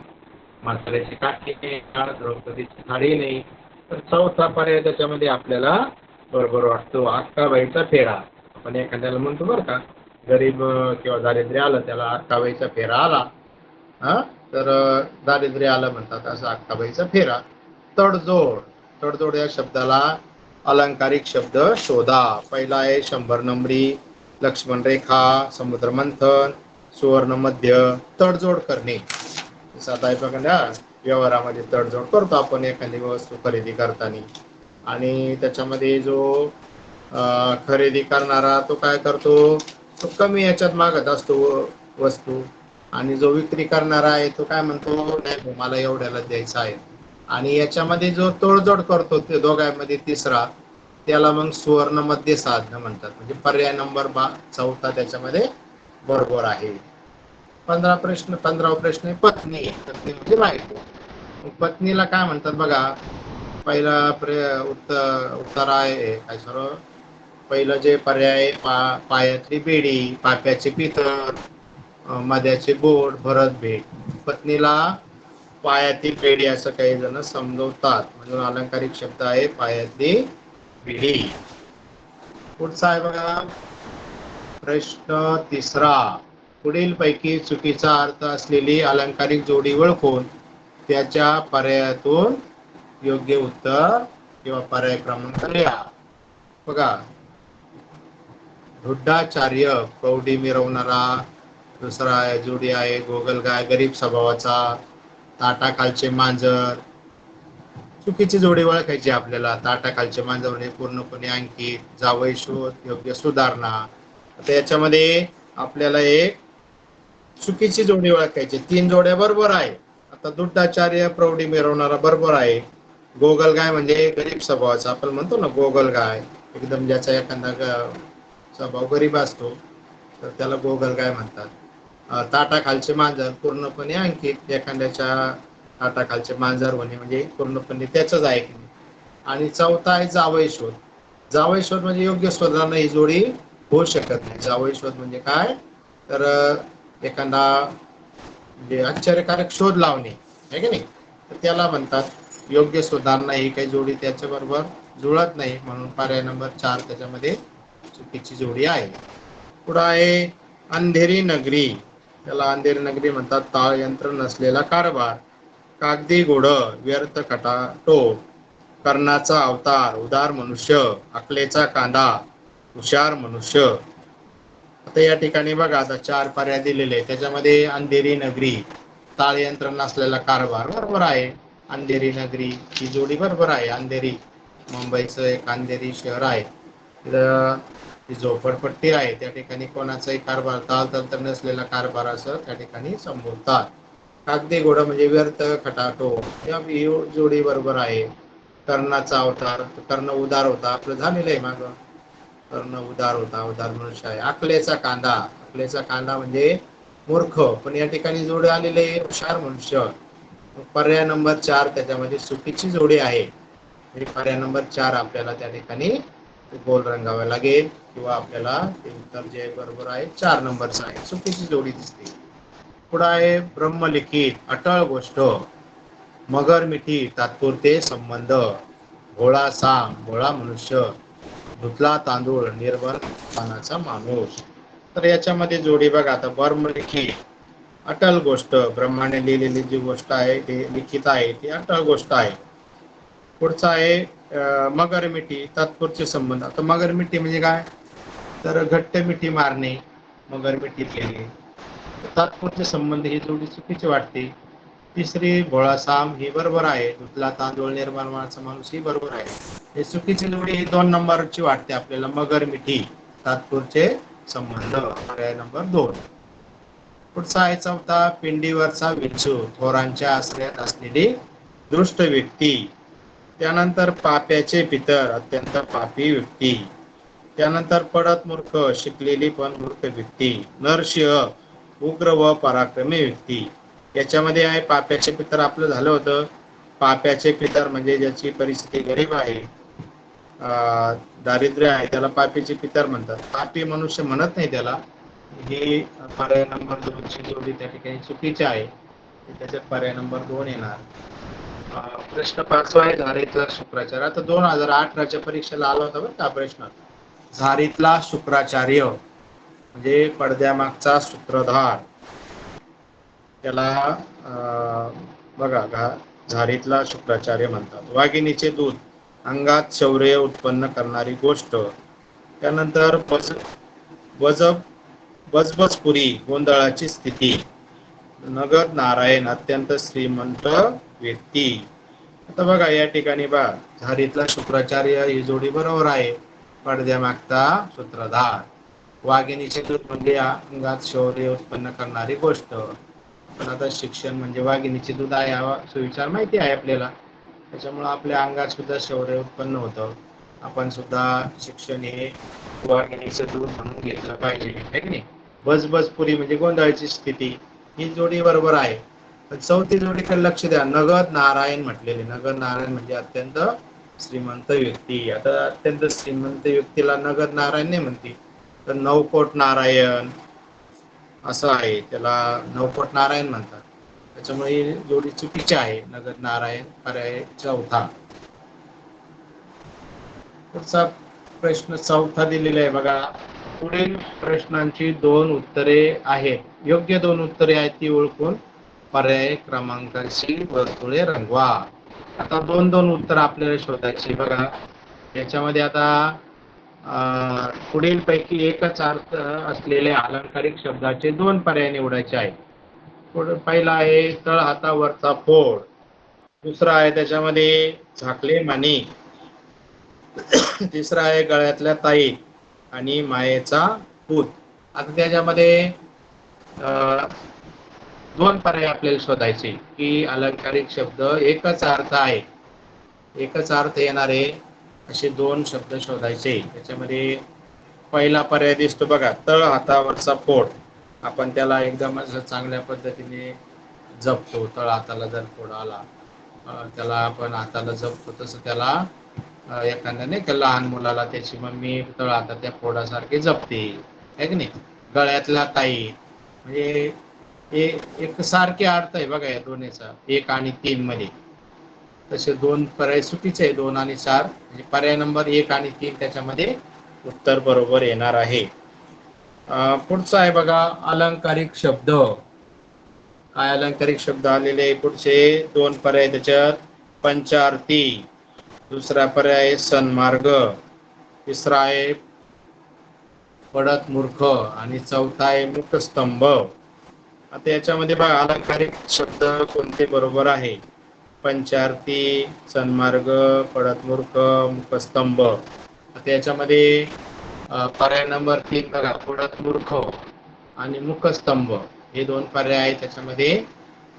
म्हातारीची काठी नाही, द्रौपदीची थाळी नाही. तर चौथा पर्याय त्याच्यामध्ये आपल्याला बरोबर वाटतो, अक्काबाईचा फेरा. आपण एखाद्याला म्हणतो बरं का, गरीब किंवा दारिद्र्य आलं, त्याला अक्काबाईचा फेरा आला, हा, तर दारिद्र्य आलं म्हणतात, असं अक्काबाईचा फेरा. तडजोड, तडजोड या शब्दाला अलंकारिक शब्द शोधा. पहिला आहे 100 नंबरी, लक्ष्मण रेखा, समुद्र मंथन, सुवर्ण मध्य. तडजोड करणे, साधा आहे बघा, व्यवहारामध्ये तडजोड करतो आपण एखादी वस्तू खरेदी करताना, आणि त्याच्यामध्ये जो खरेदी करणारा तो काय करतो, तो कमी याच्यात मागत असतो वस्तू, आणि जो विक्री करणारा आहे तो काय म्हणतो, नाही मला एवढ्याला द्यायचं आहे. आणि याच्यामध्ये जो तोडजोड करतो ते दोघांमध्ये तिसरा, त्याला मग सुवर्ण मध्य साधन म्हणतात. म्हणजे पर्याय नंबर 4 त्याच्यामध्ये बरोबर आहे. 15वा प्रश्न आहे पत्नी. पत्नी म्हणजे बायको. पत्नीला काय म्हणतात बघा, पहिला उत्तर आहे काय सर, पहिलं जे पर्याय, पायातली बेडी, पाप्याचे पितळ, मध्याचे बोट, भरत भेट. पत्नीला पायातील बेडी असं काही जण समजवतात, म्हणून अलंकारिक शब्द आहे पायातली बेडी. पुढचा आहे बघा प्रश्न 3रा, पुढील पैकी चुकीचा अर्थ असलेली अलंकारिक जोडी ओळखून त्याच्या पर्यायातून योग्य उत्तर किंवा पर्याय क्रमांक लिहा. बघा, ढुड्डाचार्य, प्रौढी मिरवणारा. दुसरा जोडी आहे गोगलगाय, गरीब स्वभावाचा. ताटाखालचे मांजर, चुकीची जोडी ओळखायची आपल्याला. ताटाखालचे मांजर म्हणजे पूर्णपणे अंकित. जावई शोध, योग्य सुधारणा. आता याच्यामध्ये आपल्याला एक चुकीची जोडी ओळखायची. 3 जोड्या बरोबर आहे. आता दुड्डाचार्य, प्रौढी मिरवणारा बरोबर आहे. गोगलगाय म्हणजे गरीब स्वभावाचा, आपण म्हणतो ना गोगलगाय, एकदम ज्याचा एखादा स्वभाव गरीब असतो तर त्याला गोगलगाय म्हणतात. ताटाखालचे मांजर पूर्णपणे अंकित, एखाद्याच्या ताटाखालचे मांजर होणे म्हणजे पूर्णपणे त्याचंच आहे. आणि चौथा आहे जावई शोध. जावई शोध म्हणजे योग्य शोधानं ही जोडी होऊ शकत नाही. जावई शोध म्हणजे काय, तर एखादा म्हणजे आश्चर्यकारक शोध लावणे आहे की नाही, तर त्याला म्हणतात योग्य शोधांना ही काही जोडी त्याच्या बरोबर जुळत नाही, म्हणून पर्याय नंबर 4 त्याच्यामध्ये चुकीची जोडी आहे. पुढे आहे अंधेरी नगरी. त्याला अंधेरी नगरी म्हणतात. ताळ यंत्र नसलेला कारभार, कागदी घोडं, व्यर्थ खटाटोप, कर्णाचा अवतार, उदार मनुष्य, अकलेचा कांदा, हुशार मनुष्य. आता या ठिकाणी बघा, आता 4 पर्याय दिलेले त्याच्यामध्ये अंधेरी नगरी, ताळ यंत्र नसलेला कारभार बरोबर आहे. अंधेरी नगरी ही जोडी बरोबर आहे. अंधेरी मुंबईचं एक अंधेरी शहर आहे, ती झोपडपट्टी आहे, त्या ठिकाणी कोणाचाही कारभार, ताळतंत्र नसलेला कारभार असं त्या ठिकाणी संबोधतात. कागदी घोडं म्हणजे व्यर्थ खटाटो, या जोडी बरोबर आहे. कर्णाचा अवतार, कर्ण उदार होता, आपलं झालेलं आहे मागं, कर्ण उदार होता, उदार मनुष्य आहे. अकलेचा कांदा, अकलेचा कांदा म्हणजे मूर्ख, पण या ठिकाणी जोडी आलेले आहे हुशार मनुष्य. पर्याय नंबर 4 त्याच्यामध्ये चुकीची जोडी आहे. म्हणजे पर्याय नंबर 4 आपल्याला त्या ठिकाणी गोल रंगावे लागेल, किंवा आपल्याला ते उत्तर जे बरोबर आहे 4 नंबरचं आहे, चुकीची जोडी दिसते. पुढे आहे ब्रह्मलिखित, अटळ गोष्ट, मगर मिठी, तात्पुरते संबंध, भोळा साम, भोळा मनुष्य, धुतला तांदूळ, निर्मल पानाचा माणूस. तर याच्यामध्ये जोडी बघा, आता ब्रह्मलिखित अटल गोष्ट, ब्रह्माने लिहिलेली जी गोष्ट आहे ते लिखित आहे, ती अटळ गोष्ट आहे. पुढचा आहे मगर मिठी, तात्पुरते संबंध. आता मगर मिठी म्हणजे काय, तर घट्ट मिठी मारणे, मगर मिठी केली. तात्पुरते संबंध ही जोडी चुकीची वाटते. तिसरी भोळासाम ही बरोबर आहे. धुतला तांदूळ, निर्मल मानाचा माणूस ही बरोबर आहे. हे चुकीची जोडी ही 2 नंबरची वाटते आपल्याला. मगर मिठी, तात्पुरते संबंध, पर्याय नंबर 2. पुढचा आहे चौथा, पिंडीवरचा विंचू, थोरांच्या आश्रयात असलेली दुष्ट व्यक्ती. त्यानंतर पाप्याचे पितर, अत्यंत पापी व्यक्ती. त्यानंतर पडत मूर्ख, शिकलेली पण मूर्ख व्यक्ती. नरसिंह, उग्र व पराक्रमी व्यक्ती. याच्यामध्ये आहे पाप्याचे पितर आपलं झालं होतं. पाप्याचे पितर म्हणजे ज्याची परिस्थिती गरीब आहे, दारिद्र्य आहे, त्याला पापीचे पितर म्हणतात. पापी मनुष्य म्हणत नाही त्याला. ही पर्याय नंबर 2 ची जोडी त्या ठिकाणी चुकीची आहे, त्याच्यात पर्याय नंबर 2 येणार. प्रश्न 5 आहे झारीतला शुक्राचार्य. आता 2018च्या परीक्षेला आला होता बरं का प्रश्न. झारीतला शुक्राचार्य म्हणजे पडद्यामागचा सूत्रधार, त्याला बघा झारीतला शुक्राचार्य म्हणतात. वाघिणीचे दूध, अंगात शौर्य उत्पन्न करणारी गोष्ट. त्यानंतर बजबजपुरी, गोंधळाची स्थिती. नगद नारायण, अत्यंत श्रीमंत व्यक्ती. आता बघा या ठिकाणी झारीतला शुक्राचार्य ही जोडी बरोबर आहे. पडद्यामागचा सूत्रधार. वाघिणीचे दूध म्हणजे अंगात शौर्य उत्पन्न करणारी गोष्ट. पण आता शिक्षण म्हणजे वाघिणीचे दूध आहे हा सुविचार माहिती आहे आपल्याला, त्याच्यामुळे आपल्या अंगात सुद्धा शौर्य उत्पन्न होतं. आपण सुद्धा शिक्षण हे वाघिणीचं दूध म्हणून घेतलं पाहिजे, है की नाही. बजबजपुरी म्हणजे गोंधळाची स्थिती, ही जोडी बरोबर आहे. पण चौथी जोडीकडे लक्ष द्या. नगद नारायण म्हटलेले, नगद नारायण म्हणजे अत्यंत श्रीमंत व्यक्ती. आता अत्यंत श्रीमंत व्यक्तीला नगद नारायण नाही म्हणते, तर नवकोट नारायण असं आहे, त्याला नवकोट नारायण म्हणतात. त्याच्यामुळे जोडी चुकीची आहे. नगद नारायण पर्याय चौथा. पुढचा प्रश्न चौथा दिलेला आहे बघा. पुढील प्रश्नांची 2 उत्तरे आहेत. योग्य 2 उत्तरे आहेत ती ओळखून पर्याय क्रमांकाशी वर्तुळे रंगवा. आता 2 उत्तर आपल्याला शोधायची बघा. याच्यामध्ये आता पुढील पैकी एकच अर्थ असलेले अलंकारिक शब्दाचे 2 पर्याय निवडायचे आहेत. पहिला आहे तळ हातावरचा फोड. दुसरा आहे त्याच्यामध्ये झाकले माणिक. तिसरा आहे गळ्यातल्या ताई आणि मायेचा पूत. आता त्याच्यामध्ये 2 पर्याय आपल्याला शोधायचे की अलंकारिक शब्द एकच अर्थ आहे, एकच अर्थ येणारे असे 2 शब्द शोधायचे. त्याच्यामध्ये पहिला पर्याय दिसतो बघा, तळ हातावरचा फोड. आपण त्याला एकदम चांगल्या पद्धतीने जपतो. तळ हाताला जर फोड आला, त्याला आपण हाताला जपतो, तसं त्याला एखाद्या नाही का लहान मुलाला त्याची मम्मी तळहाताच्या फोडासारखे जपते, आहे की नाही. गळ्यातला ताई म्हणजे एक सारखे अर्थ आहे बघा या दोन्हीचा, 1 आणि 3 मध्ये. तसे दोन पर्याय चुकीचे आहे, 2 आणि 4 म्हणजे पर्याय नंबर 1 आणि 3 त्याच्यामध्ये उत्तर बरोबर येणार आहे. पुढचा आहे बघा अलंकारिक शब्द. काय अलंकारिक शब्द आलेले आहे पुढचे 2 पर्याय त्याच्यात. पंचार्थी, दुसरा पर्याय आहे सन्मार्ग, तिसरा आहे पडत मूर्ख आणि चौथा आहे मुखस्तंभ. आता याच्यामध्ये बघा अलंकारिक शब्द कोणते बरोबर आहे. पंचार्थी, सन्मार्ग, पडत मूर्ख, मुखस्तंभ. आता याच्यामध्ये पर्याय नंबर 3 बघा पडत मूर्ख आणि मुखस्तंभ हे 2 पर्याय आहेत त्याच्यामध्ये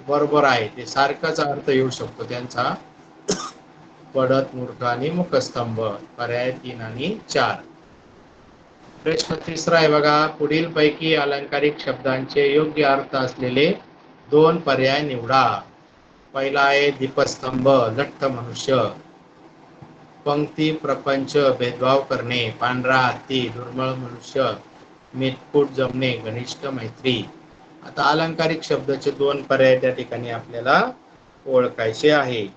बरोबर आहे. ते सारखाच अर्थ येऊ शकतो त्यांचा, पडत मूर्ख आणि मुखस्तंभ, पर्याय 3 आणि 4. प्रश्न तिसरा आहे बघा पुढील पैकी अलंकारिक शब्दांचे योग्य अर्थ असलेले 2 पर्याय निवडा. पहिला आहे दीपस्तंभ, लठ्ठ मनुष्य. पंक्ती प्रपंच, भेदभाव करणे. पांढरा हत्ती, दुर्मिळ मनुष्य. मेतकूट जमणे, घनिष्ठ मैत्री. आता अलंकारिक शब्दाचे 2 पर्याय त्या ठिकाणी आपल्याला ओळखायचे आहे.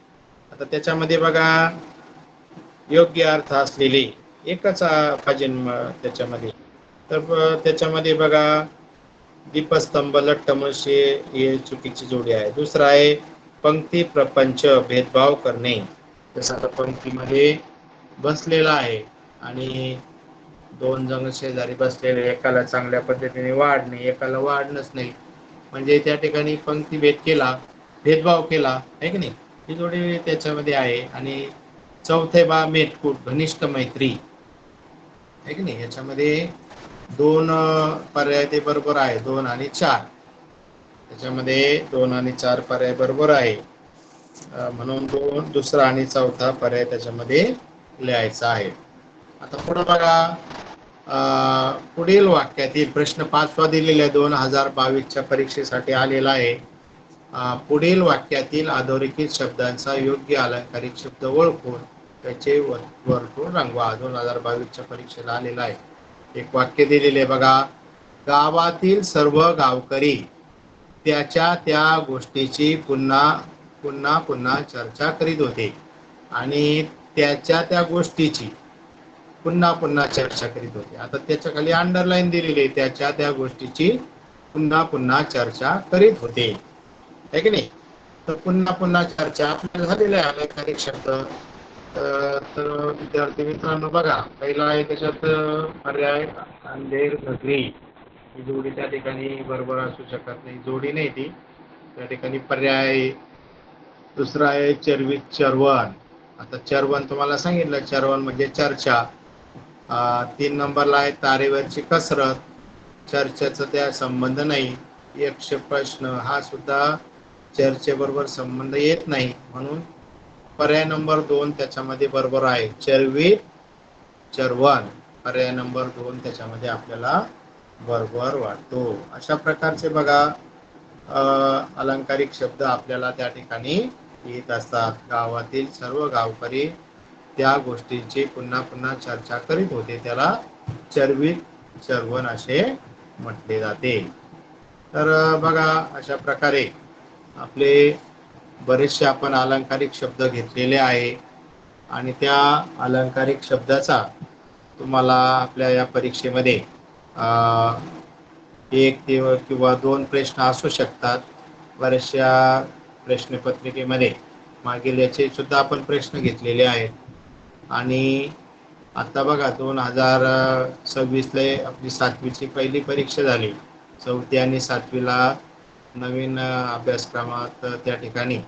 आता त्याच्यामध्ये बघा योग्य अर्थ असलेले एकच पाहिजे त्याच्यामध्ये. तर त्याच्यामध्ये बघा दीपस्तंभ, लठ्ठ मनुष्य हे चुकीची जोडी आहे. दुसरा आहे पंक्ती प्रपंच, भेदभाव करणे. जसं आता पंक्तीमध्ये बसलेला आहे आणि 2 जण शेजारी बसलेले, एकाला चांगल्या पद्धतीने वाढणे, एकाला वाढणंच नाही, म्हणजे त्या ठिकाणी पंक्ती भेद केला, भेदभाव केला, आहे की नाही. ही जोडी त्याच्यामध्ये आहे. आणि चौथे बा मेतकूट, घनिष्ठ मैत्री, आहे की नाही. याच्यामध्ये 2 पर्याय ते बरोबर आहे, 2 आणि 4. त्याच्यामध्ये 2 आणि 4 पर्याय बरोबर आहे, म्हणून दुसरा आणि चौथा पर्याय त्याच्यामध्ये लिहायचा आहे. आता पुढे बघा पुढील वाक्यातील प्रश्न 5वा दिलेला आहे, 2022च्या परीक्षेसाठी आलेला आहे. पुढील वाक्यातील अधोरेखित शब्दांचा योग्य अलंकारिक शब्द ओळखून त्याचे वर्तुळ रंगवा. 2022च्या परीक्षेला आलेला आहे. एक वाक्य दिलेले बघा, गावातील सर्व गावकरी त्याच्या त्या गोष्टीची पुन्हा पुन्हा चर्चा करीत होते आणि त्याच्या त्या गोष्टीची पुन्हा पुन्हा चर्चा करीत होते. आता त्याच्या खाली अंडरलाईन दिलेली आहे, त्याच्या त्या गोष्टीची पुन्हा पुन्हा चर्चा करीत होते, आहे की नाही. तर पुन्हा पुन्हा चर्चा आपल्याला झालेला आहे अलंकारिक शब्द. तर विद्यार्थी मित्रांनो बघा पहिला आहे त्याच्यात पर्याय अंधेर नगरी, ही जोडी त्या ठिकाणी बरोबर असू शकत नाही, जोडी नाही ती त्या ठिकाणी पर्याय. दुसरा आहे चर्वित चर्वण. आता चर्वण तुम्हाला सांगितलं, चर्वण म्हणजे चर्चा. 3 नंबरला आहे तारेवरची कसरत, चर्चेचा त्या संबंध नाही. यक्ष प्रश्न हा सुद्धा चर्चेबरोबर संबंध येत नाही, म्हणून पर्याय नंबर 2 त्याच्यामध्ये बरोबर आहे, चर्वित चर्वण. पर्याय नंबर 2 त्याच्यामध्ये आपल्याला बरोबर वाटतो. अशा प्रकारचे बघा अलंकारिक शब्द आपल्याला त्या ठिकाणी येत असतात. गावातील सर्व गावकरी त्या गोष्टींची पुन्हा पुन्हा चर्चा करीत होते, त्याला चर्वित चर्वण असे म्हटले जाते. तर बघा अशा प्रकारे आपले बरेचसे आपण अलंकारिक शब्द घेतलेले आहे आणि त्या अलंकारिक शब्दाचा तुम्हाला आपल्या या परीक्षेमध्ये 1 किंवा 2 प्रश्न असू शकतात. बऱ्याचशा प्रश्नपत्रिकेमध्ये मागील याचे सुद्धा आपण प्रश्न घेतलेले आहेत. आणि आता बघा 2026ला आपली 7वीची पहिली परीक्षा झाली. 4थी आणि 7वीला नवीन अभ्यासक्रमात त्या ठिकाणी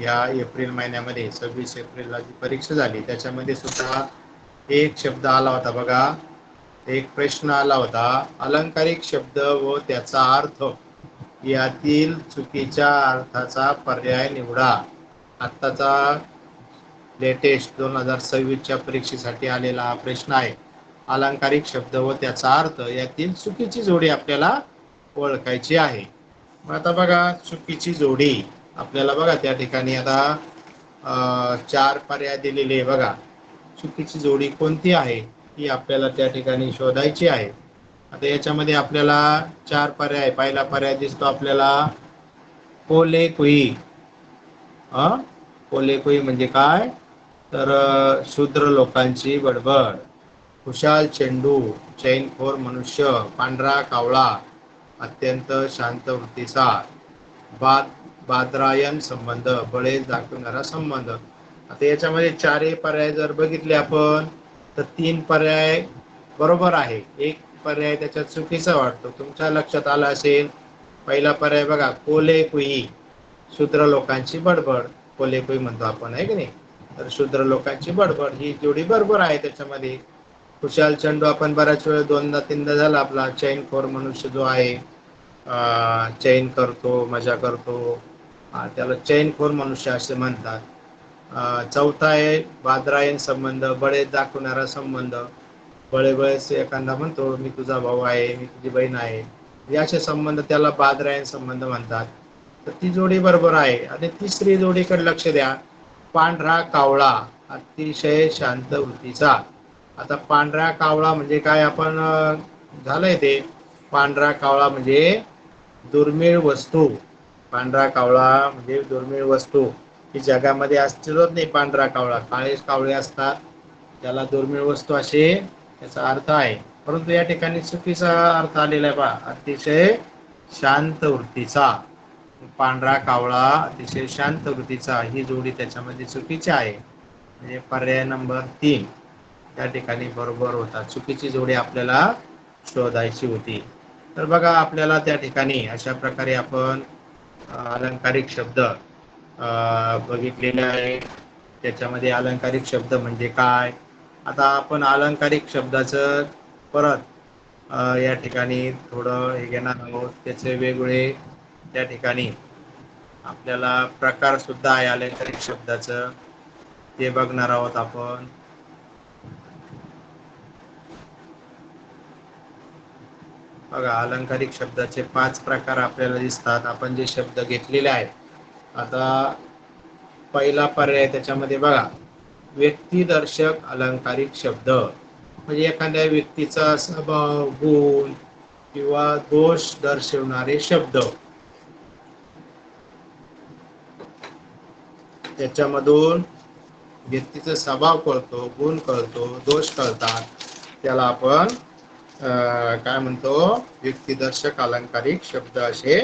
या एप्रिल महिन्यामध्ये 26 एप्रिलला जी परीक्षा झाली त्याच्यामध्ये सुद्धा एक शब्द आला होता बघा, एक प्रश्न आला होता, अलंकारिक शब्द व त्याचा अर्थ यातील चुकीच्या अर्थाचा पर्याय निवडा. आत्ताचा लेटेस्ट 2026च्या परीक्षेसाठी आलेला हा प्रश्न आहे. अलंकारिक शब्द व त्याचा अर्थ यातील चुकीची जोडी आपल्याला ओळखायची आहे. मग आता बघा चुकीची जोडी आपल्याला बघा त्या ठिकाणी आता चार पर्याय दिलेले आहे बघा. चुकीची जोडी कोणती आहे ती आपल्याला त्या ठिकाणी शोधायची आहे. आता याच्यामध्ये आपल्याला चार पर्याय, पहिला पर्याय दिसतो आपल्याला कोले कुई. कोले कुई म्हणजे काय, तर शूद्र लोकांची बडबड. खुशाल चेंडू, चैनखोर मनुष्य, पांढरा कावळा, अत्यंत शांत वृत्तीचा, बादरायण संबंध, बळे दाखवणारा संबंध. आता याच्यामध्ये चारही पर्याय जर बघितले आपण तर तीन पर्याय बरोबर आहे, एक पर्याय त्याच्यात चुकीचा वाटतो. तुमच्या लक्षात आला असेल, पहिला पर्याय बघा, कोले कुई, शूद्र लोकांची बडबड. कोले कुई म्हणतो आपण, आहे की नाही. तर शूद्र लोकांची बडबड ही जोडी बरोबर आहे त्याच्यामध्ये. खुशाल चेंडू आपण बऱ्याच वेळ दोनदा तीनदा झाला आपला. चैनखोर मनुष्य जो आहे, चैन करतो, मजा करतो, त्याला चैनखोर मनुष्य असे म्हणतात. चौथा आहे बादरायण संबंध, बळे दाखवणारा संबंध. बळेबळेस एखादा म्हणतो मी तुझा भाऊ आहे, मी तुझी बहीण आहे, हे असे संबंध त्याला बादरायण संबंध म्हणतात. तर ती जोडी बरोबर आहे. आणि तिसरी जोडीकडे लक्ष द्या, पांढरा कावळा, अतिशय शांत वृत्तीचा. आता पांढरा कावळा म्हणजे काय, आपण झालंय ते, पांढरा कावळा म्हणजे दुर्मिळ वस्तू. पांढरा कावळा म्हणजे दुर्मिळ वस्तू, ही जगामध्ये असतीलच नाही. पांढरा कावळा, काळे कावळे असतात, त्याला दुर्मिळ वस्तू असे याचा अर्थ आहे. परंतु या ठिकाणी चुकीचा अर्थ आलेला आहे पहा, अतिशय शांत वृत्तीचा. पांढरा कावळा अतिशय शांत वृत्तीचा, ही जोडी त्याच्यामध्ये चुकीची आहे. म्हणजे पर्याय नंबर 3 त्या ठिकाणी बरोबर होता. चुकीची जोडी आपल्याला शोधायची होती. तर बघा, आपल्याला त्या ठिकाणी अशा प्रकारे आपण अलंकारिक शब्द बघितलेले आहे. त्याच्यामध्ये अलंकारिक शब्द म्हणजे काय, आता आपण अलंकारिक शब्दाचं परत या ठिकाणी थोडं हे घेणार आहोत. त्याचे वेगवेगळे त्या ठिकाणी आपल्याला प्रकार सुद्धा आहे अलंकारिक शब्दाचं, ते बघणार आहोत आपण. बघा, अलंकारिक शब्दाचे 5 प्रकार आपल्याला दिसतात. आपण जे शब्द घेतलेले आहेत, आता पहिला पर्याय त्याच्यामध्ये बघा, व्यक्तिदर्शक अलंकारिक शब्द, म्हणजे एखाद्या व्यक्तीचा स्वभाव, गुण किंवा दोष दर्शवणारे शब्द. त्याच्यामधून व्यक्तीचा स्वभाव कळतो, गुण कळतो, दोष कळतात, त्याला आपण काय म्हणतो, व्यक्तिदर्शक अलंकारिक शब्द असे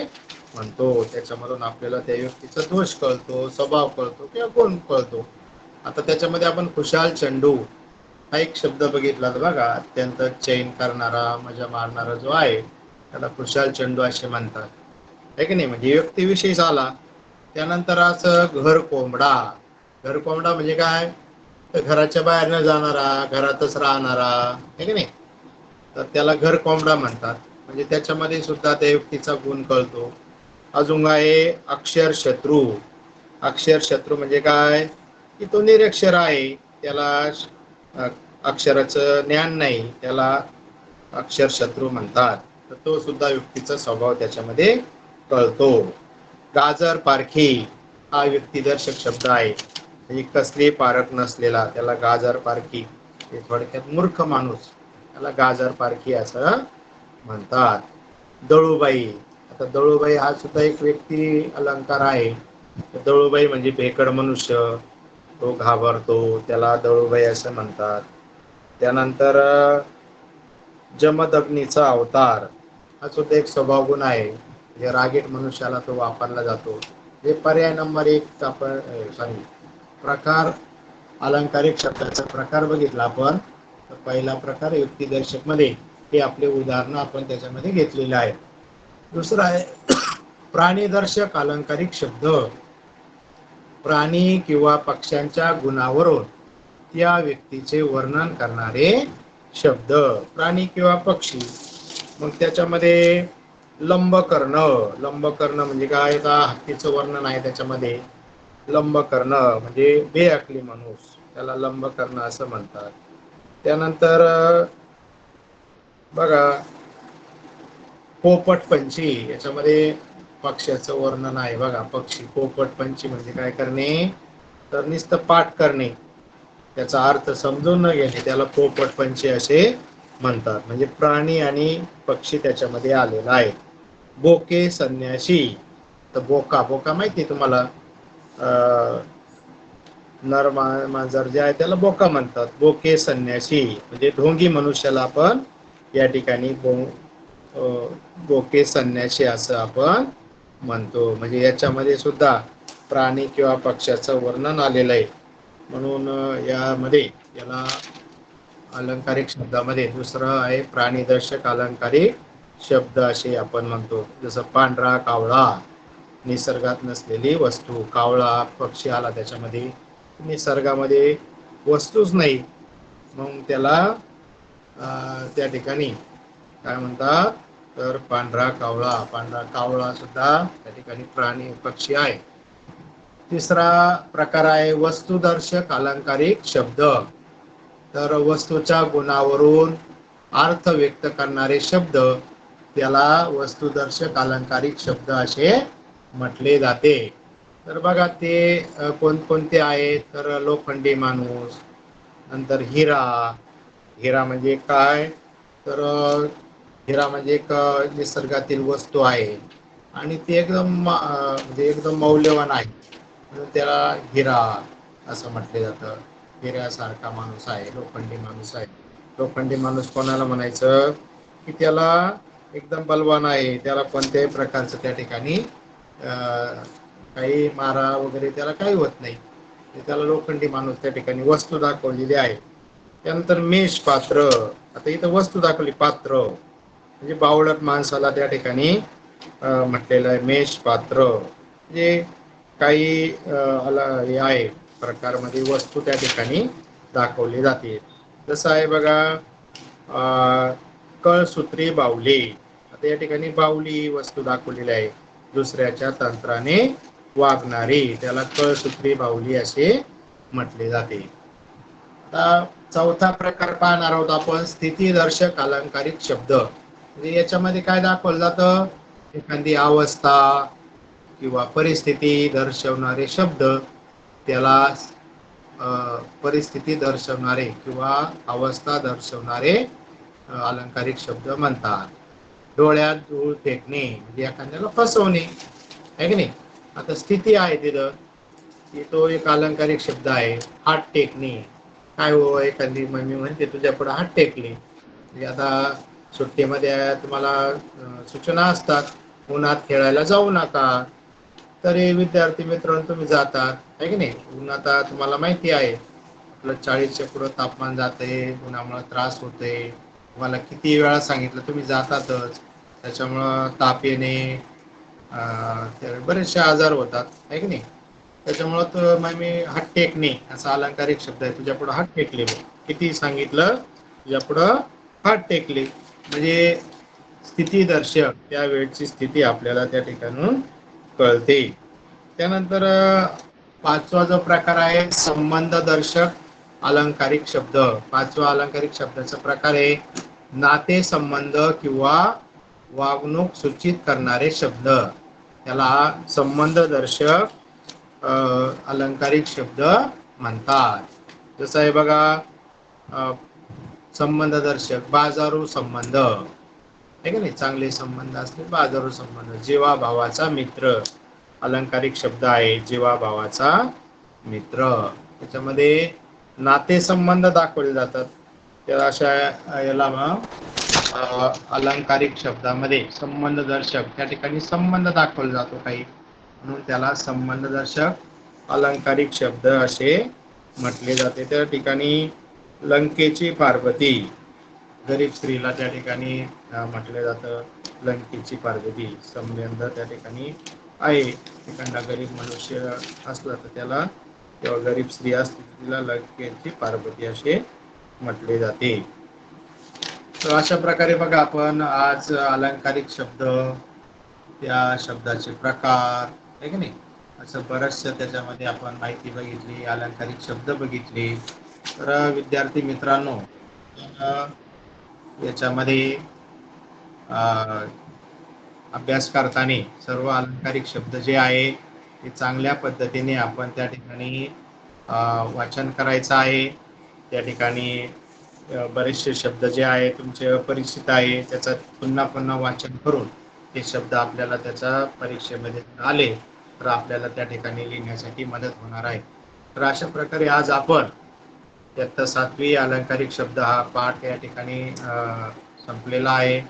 म्हणतो. त्याच्यामधून आपल्याला त्या व्यक्तीचा दोष कळतो, स्वभाव कळतो किंवा गुण कळतो. आता त्याच्यामध्ये आपण खुशाल चेंडू हा एक शब्द बघितला तर बघा, अत्यंत चैन करणारा, मजा मारणारा जो आहे, त्याला खुशाल चेंडू असे म्हणतात, आहे की नाही. म्हणजे व्यक्तीविषयी झाला. त्यानंतर असं घर कोंबडा. घर कोंबडा म्हणजे काय, तर घराच्या बाहेर न जाणारा, घरातच राहणारा, आहे की नाही, तर त्याला घर कोंबडा म्हणतात. म्हणजे त्याच्यामध्ये सुद्धा त्या व्यक्तीचा गुण कळतो. अजून आहे अक्षर शत्रू. अक्षर शत्रू म्हणजे काय, की तो निरक्षर आहे, त्याला अक्षराचं ज्ञान नाही, त्याला अक्षर शत्रू म्हणतात. तर तो सुद्धा व्यक्तीचा स्वभाव त्याच्यामध्ये कळतो. गाजर पारखी हा व्यक्तिदर्शक शब्द आहे, म्हणजे कसली पारख नसलेला, त्याला गाजर पारखी. हे थोडक्यात मूर्ख माणूस, त्याला गाजर पारखी असं म्हणतात. दळूबाई. आता दळूबाई हा सुद्धा एक व्यक्ती अलंकार आहे. दळूबाई म्हणजे भेकड मनुष्य, तो घाबरतो, त्याला दळूबाई असं म्हणतात. त्यानंतर जमदग्नीचा अवतार हा सुद्धा एक स्वभाव गुण आहे, म्हणजे रागीट मनुष्याला तो वापरला जातो. हे पर्याय नंबर 1 आपण प्रकार, अलंकारिक शब्दाचा प्रकार बघितला आपण. तर पहिला प्रकार व्यक्तिदर्शक मध्ये, हे आपले उदाहरण आपण त्याच्यामध्ये घेतलेले आहे. दुसरा आहे प्राणीदर्शक अलंकारिक शब्द. प्राणी किंवा पक्ष्यांच्या गुणावरून त्या व्यक्तीचे वर्णन करणारे शब्द. प्राणी किंवा पक्षी. मग त्याच्यामध्ये लंबकर्ण. लंबकर्ण म्हणजे काय, हत्तीचं वर्णन आहे त्याच्यामध्ये. लंबकर्ण म्हणजे बेअक्कली माणूस, त्याला लंबकर्ण असं म्हणतात. त्यानंतर बघा, पोपटपंची, याच्यामध्ये पक्ष्याचं वर्णन आहे बघा. पक्षी पोपटपंची म्हणजे काय करणे, तर नुसतं पाठ करणे, त्याचा अर्थ समजून न घेणे, त्याला पोपटपंची असे म्हणतात. म्हणजे प्राणी आणि पक्षी त्याच्यामध्ये आलेला आहे. बोके संन्याशी, तर बोका बोका माहिती आहे तुम्हाला, नर मांजर जे आहे त्याला बोका म्हणतात. बोके संन्याशी म्हणजे ढोंगी मनुष्याला आपण या ठिकाणी बोके संन्याशी असं आपण म्हणतो. म्हणजे याच्यामध्ये सुद्धा प्राणी किंवा पक्ष्याचं वर्णन आलेलं आहे. म्हणून यामध्ये याला अलंकारिक शब्दामध्ये दुसरं आहे प्राणीदर्शक अलंकारिक शब्द असे आपण म्हणतो. जसं पांढरा, कावळा, निसर्गात नसलेली वस्तू. कावळा पक्षी आला त्याच्यामध्ये, निसर्गामध्ये वस्तूच नाही, मग त्याला त्या ठिकाणी काय म्हणतात, तर पांढरा कावळा. पांढरा कावळा सुद्धा त्या ठिकाणी प्राणी पक्षी आहे. तिसरा प्रकार आहे वस्तुदर्शक अलंकारिक शब्द. तर वस्तूच्या गुणावरून अर्थ व्यक्त करणारे शब्द, त्याला वस्तुदर्शक अलंकारिक शब्द असे म्हटले जाते. तर बघा ते कोणकोणते आहेत, तर लोखंडी माणूस, नंतर हिरा. हिरा म्हणजे काय, तर हिरा म्हणजे एक निसर्गातील वस्तू आहे आणि ती एकदम म्हणजे एकदम मौल्यवान आहे, म्हणून त्याला हिरा असं म्हटले जातं. हिऱ्यासारखा माणूस आहे, लोखंडी माणूस आहे. लोखंडी माणूस कोणाला म्हणायचं, की त्याला एकदम बलवान आहे, त्याला कोणत्याही प्रकारचं त्या ठिकाणी काही मारा वगैरे त्याला काही होत नाही, त्याला लोखंडी माणूस त्या ठिकाणी वस्तू दाखवलेली आहे. त्यानंतर मेष पात्र. आता इथं वस्तू दाखवली, पात्र म्हणजे बावळट माणसाला त्या ठिकाणी म्हटलेलं आहे मेष पात्र. म्हणजे काही हे आहे प्रकारमध्ये वस्तू त्या ठिकाणी दाखवली जाते. जसं आहे बघा कळसूत्री बाहुली. आता या ठिकाणी बाहुली वस्तू दाखवलेली आहे, दुसऱ्याच्या तंत्राने वागणारी, त्याला कळसूत्री बाहुली असे म्हटले जाते. आता चौथा प्रकार पाहणार आहोत आपण, स्थितीदर्शक अलंकारिक शब्द. म्हणजे याच्यामध्ये काय दाखवलं जातं, एखादी अवस्था किंवा परिस्थिती दर्शवणारे शब्द, त्याला परिस्थिती दर्शवणारे किंवा अवस्था दर्शवणारे अलंकारिक शब्द म्हणतात. डोळ्यात धूळ फेकणे म्हणजे एखाद्याला फसवणे, आहे की नाही. आता स्थिती आहे तिथं, की तो एक अलंकारिक शब्द आहे. हात टेकणे, काय हो एखादी मम्मी म्हणते तुझ्या पुढे हात टेकले, म्हणजे आता सुट्टीमध्ये तुम्हाला सूचना असतात, उन्हात खेळायला जाऊ नका, तरी विद्यार्थी मित्रांनो तुम्ही जातात, आहे की नाही. ऊन आता तुम्हाला माहिती आहे आपलं 40च्या पुढं तापमान जाते, उन्हामुळे त्रास होते, तुम्हाला किती वेळा सांगितलं तुम्ही जातातच, त्याच्यामुळं ताप येणे, बरेचसे आजार होतात, आहे की नाही. त्याच्यामुळं तर मग मी हात टेकणे असा अलंकारिक शब्द आहे. तुझ्या पुढं हात टेकले, किती सांगितलं तुझ्या पुढं हात टेकले, म्हणजे स्थिती दर्शक त्या वेळची स्थिती आपल्याला त्या ठिकाणून कळते. त्यानंतर पाचवा जो प्रकार आहे संबंध दर्शक अलंकारिक शब्द. पाचवा अलंकारिक शब्दाचा प्रकार आहे नाते संबंध किंवा वागणूक सूचित करणारे शब्द, त्याला संबंध दर्शक अलंकारिक शब्द म्हणतात. जसं आहे बघा संबंध दर्शक बाजारू संबंध, आहे का नाही, चांगले संबंध असले बाजारू संबंध. जीवा भावाचा मित्र अलंकारिक शब्द आहे, जीवा भावाचा मित्र. त्याच्यामध्ये नातेसंबंध दाखवले जातात, त्या अशा याला अलंकारिक शब्दामध्ये संबंध दर्शक त्या ठिकाणी संबंध दाखवला जातो काही, म्हणून त्याला संबंध दर्शक अलंकारिक शब्द असे म्हटले जाते. त्या ठिकाणी लंकेची पार्वती, गरीब स्त्रीला त्या ठिकाणी म्हटलं जातं लंकेची पार्वती, संबंध त्या ठिकाणी आहे. एखादा गरीब मनुष्य असला तर त्याला, किंवा गरीब स्त्री असली तिला लंकेची पार्वती असे म्हटले जाते. तर अशा प्रकारे बघा आपण आज अलंकारिक शब्द, त्या शब्दाचे प्रकार, आहे की नाही, असं बरचसं त्याच्यामध्ये आपण माहिती बघितली, अलंकारिक शब्द बघितले. तर विद्यार्थी मित्रांनो, याच्यामध्ये अभ्यास करताना सर्व अलंकारिक शब्द जे आहे ते चांगल्या पद्धतीने आपण त्या ठिकाणी वाचन करायचं आहे. त्या ठिकाणी बरेचसे शब्द जे आहे तुमचे अपरिचित आहे त्याचं पुन्हा पुन्हा वाचन करून ते शब्द आपल्याला त्याचा परीक्षेमध्ये आले तर आपल्याला त्या ठिकाणी लिहिण्यासाठी मदत होणार आहे. तर अशा प्रकारे आज आपण इयत्ता 7वी अलंकारिक शब्द हा पाठ या ठिकाणी संपलेला आहे.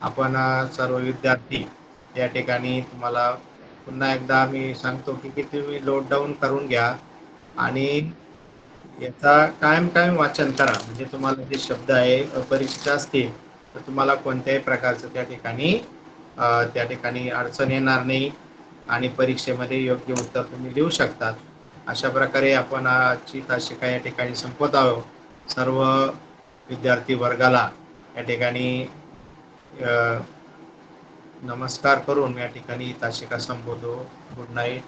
आपण सर्व विद्यार्थी या ठिकाणी तुम्हाला पुन्हा एकदा मी सांगतो की तुम्ही नोट डाऊन करून घ्या आणि याचा कायम कायम वाचन करा. म्हणजे तुम्हाला जे शब्द आहे अपरिचित असतील तर तुम्हाला कोणत्याही प्रकारचं त्या ठिकाणी अडचण येणार नाही आणि परीक्षेमध्ये योग्य उत्तर तुम्ही देऊ शकतात. अशा प्रकारे आपण आजची तासिका या ठिकाणी संपवत आहोत. सर्व विद्यार्थी वर्गाला या ठिकाणी नमस्कार करून या ठिकाणी तासिका संपवतो. Good night.